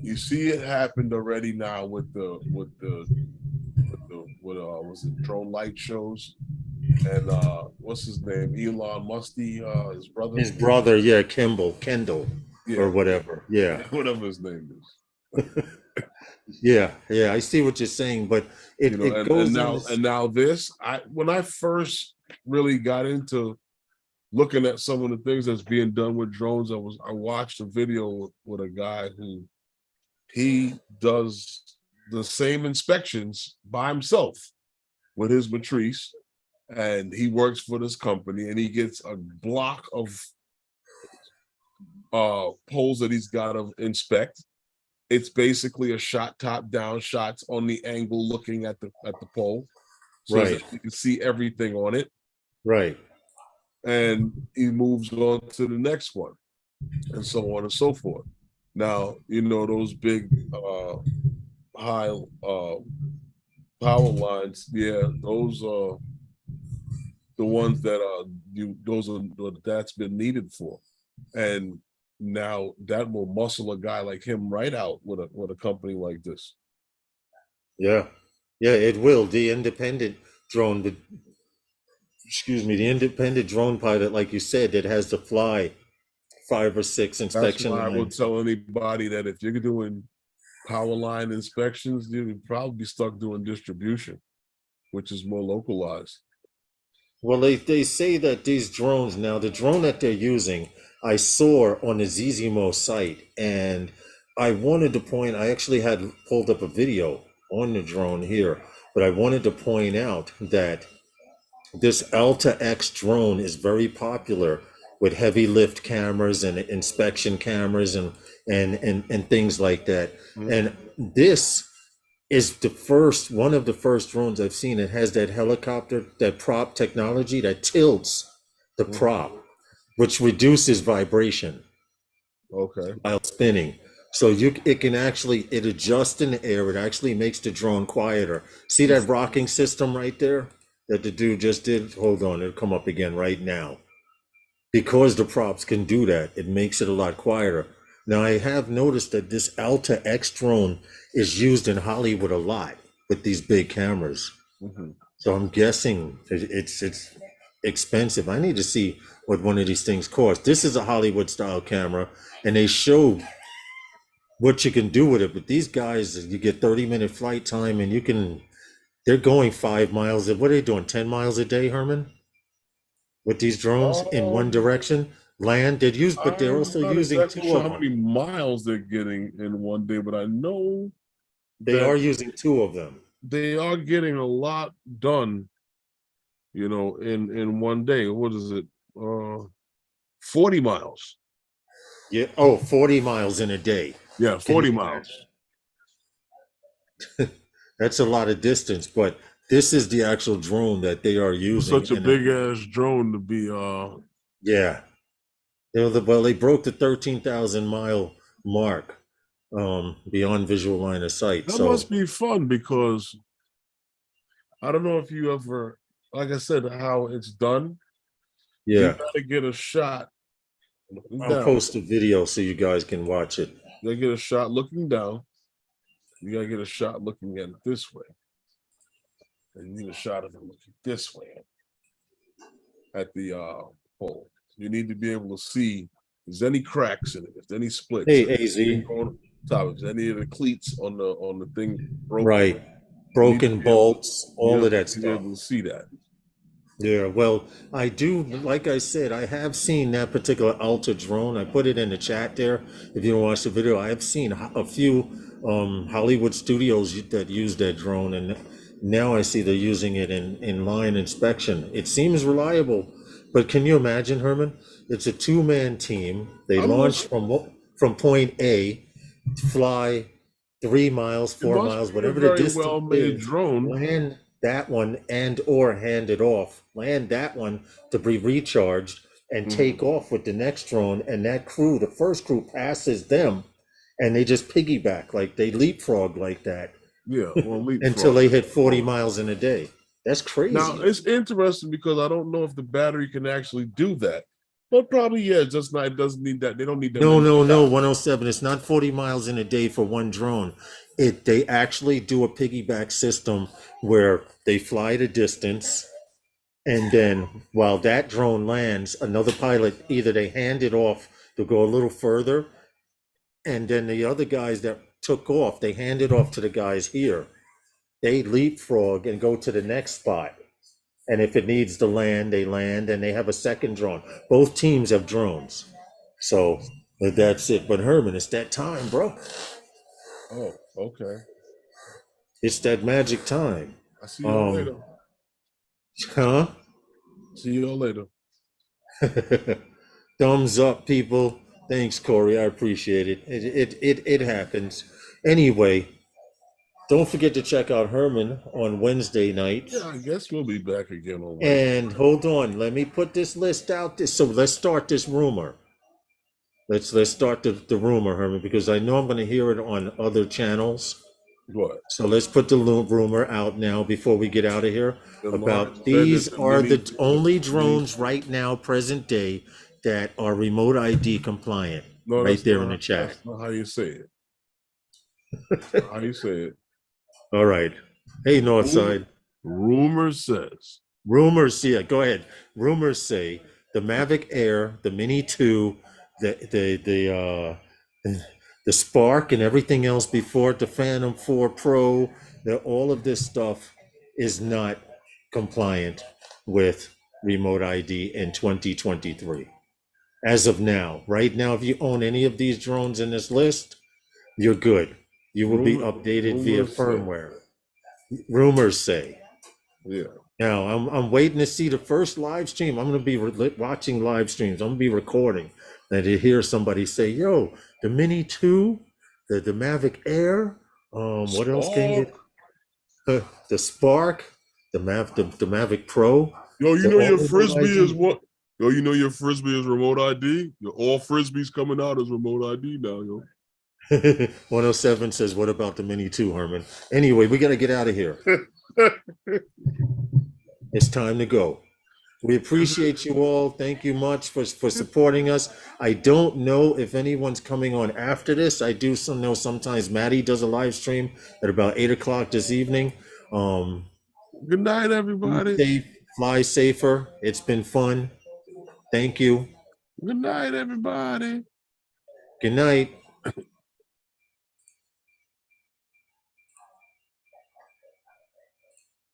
You see it happened already now with the was it drone light shows and what's his name, Elon Musty, his brother, his brother, yeah, Kendall, or yeah, whatever, yeah. whatever his name is. Yeah, yeah, I see what you're saying, but it And goes on this. now this, when I first really got into looking at some of the things that's being done with drones, I watched a video with a guy who he does the same inspections by himself with his matrice, and he works for this company, and he gets a block of poles that he's got to inspect. It's basically a shot top down, shots on the angle looking at the pole, so Right. that you can see everything on it. Right. And he moves on to the next one, and so on and so forth. Now, you know, those big high power lines, yeah, those are the ones that those are that's been needed for. And now that will muscle a guy like him right out with a company like this. Yeah. Yeah, it will. The independent drone, the independent drone pilot, like you said, that has to fly 5 or 6 That's inspection why I will lines. tell anybody that if you're doing power line inspections, you'd probably be stuck doing distribution, which is more localized. Well, they say that these drones now, the drone that they're using, I saw on the Zizimo site, and I actually had pulled up a video on the drone here, but I wanted to point out that this Alta X drone is very popular with heavy lift cameras and inspection cameras and things like that. Mhm. And this is one of the first drones I've seen that has that helicopter, that prop technology that tilts the Mhm. prop, which reduces vibration Okay. while spinning. So it adjusts in the air. It actually makes the drone quieter. See that rocking system right there that the dude just did? Hold on, it'll come up again right now. Because the props can do that, it makes it a lot quieter. Now, I have noticed that this Alta X drone is used in Hollywood a lot with these big cameras. Mm-hmm. So I'm guessing it's expensive. I need to see what one of these things costs. This is a Hollywood style camera, and they show what you can do with it. But these guys, you get 30-minute flight time, and they're going 5 miles. What are they doing? 10 miles a day, Herman? With these drones in one Um, direction, land. But they're I'm also not using exactly two sure of how them. many miles they're getting in one day, but I know They that are using two of them. they are getting a lot done, you know, in one day. What is it? 40 miles. Yeah. Oh, 40 miles in a day. Yeah, Can you 40 imagine? miles. That's a lot of distance, but this is the actual drone that they are using. Such a And big ass drone to be yeah, they broke the 13,000-mile mark beyond visual line of sight. that So must be fun because I don't know if you ever, like I said, how it's done. You yeah, gotta get a shot looking I'll down. post a video so you guys can watch it. You gotta get a shot looking down. You gotta get a shot looking at it this way. And you need a shot of it looking this way at the pole. You need to be able to see if there's any cracks in it, if there's any splits, Hey, if there's anything AZ. going on top, if there's any of the cleats on the thing broken. Right. You need to Broken be able to, bolts, all of that be stuff. able to see that. Yeah, well, I do, like I said, I have seen that particular Alta drone. I put it in the chat there. If you don't watch the video, I have seen a few Hollywood studios that use that drone, and now I see they're using it in line inspection. It seems reliable, but can you imagine, Herman? It's a two-man team. They I'm launch looking, from point A, fly 3 miles, it 4 miles, must be a whatever the very distance well made is, drone. land that one and or hand it off, land that one to be recharged and Mhm. take off with the next drone. And that crew, the first crew passes them and they just piggyback, like they leapfrog like that Yeah, well, until leapfrog. they hit 40 miles in a day. That's Now crazy. it's interesting because I don't know if the battery can actually do that, but probably yeah. It's just not. It doesn't need that. They don't need that No, many no, no, shots. 107. It's not 40 miles in a day for one drone. They actually do a piggyback system where they fly the distance, and then while that drone lands, another pilot, either they hand it off to go a little further, and then the other guys that took off, they hand it off to the guys here. They leapfrog and go to the next spot. And if it needs to land, they land, and they have a second drone. Both teams have drones. So but that's it. But Herman, it's that time, bro. Oh, okay. It's that magic time. I see y'all Um, later. huh? See y'all later. Thumbs up, people. Thanks, Corey. I appreciate it. It happens. Anyway, don't forget to check out Herman on Wednesday nights. Yeah, I guess we'll be back again on Wednesday. And hold on, let me put this list out. So let's start this rumor. Let's start the rumor, Herman, because I know I'm going to hear it on other channels. What? So let's put the rumor out now before we get out of here The Mark about said these that the are mini, the only the mini. drones right now, present day, that are remote ID compliant. No, Right there in the chat. that's not how you say it. That's not how you say it. All right. Hey, Northside. Rumor says. Rumors, yeah, go ahead. Rumors say the Mavic Air, the Mini 2, the Spark and everything else before it, the Phantom 4 Pro, all of this stuff is not compliant with remote ID in 2023. As of now, right now, if you own any of these drones in this list, you're good. You will be updated via firmware. Rumors say. Yeah. Now I'm waiting to see the first live stream. I'm going to be watching live streams. I'm going to be recording, and to hear somebody say, "Yo, the Mini 2, the Mavic Air, what else can get the Spark, the Mavic Pro." Yo, you the know all your remote frisbee is ID. what? Yo, you know your frisbee is remote ID. All frisbees coming out as remote ID now, yo. 107 says, "What about the Mini 2, Herman?" Anyway, we got to get out of here. It's time to go. We appreciate you all. Thank you much for supporting us. I don't know if anyone's coming on after this. I do know sometimes Maddie does a live stream at about 8 o'clock this evening. Good night, everybody. Safe, fly safer. It's been fun. Thank you. Good night, everybody. Good night.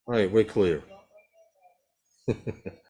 All right, we're clear.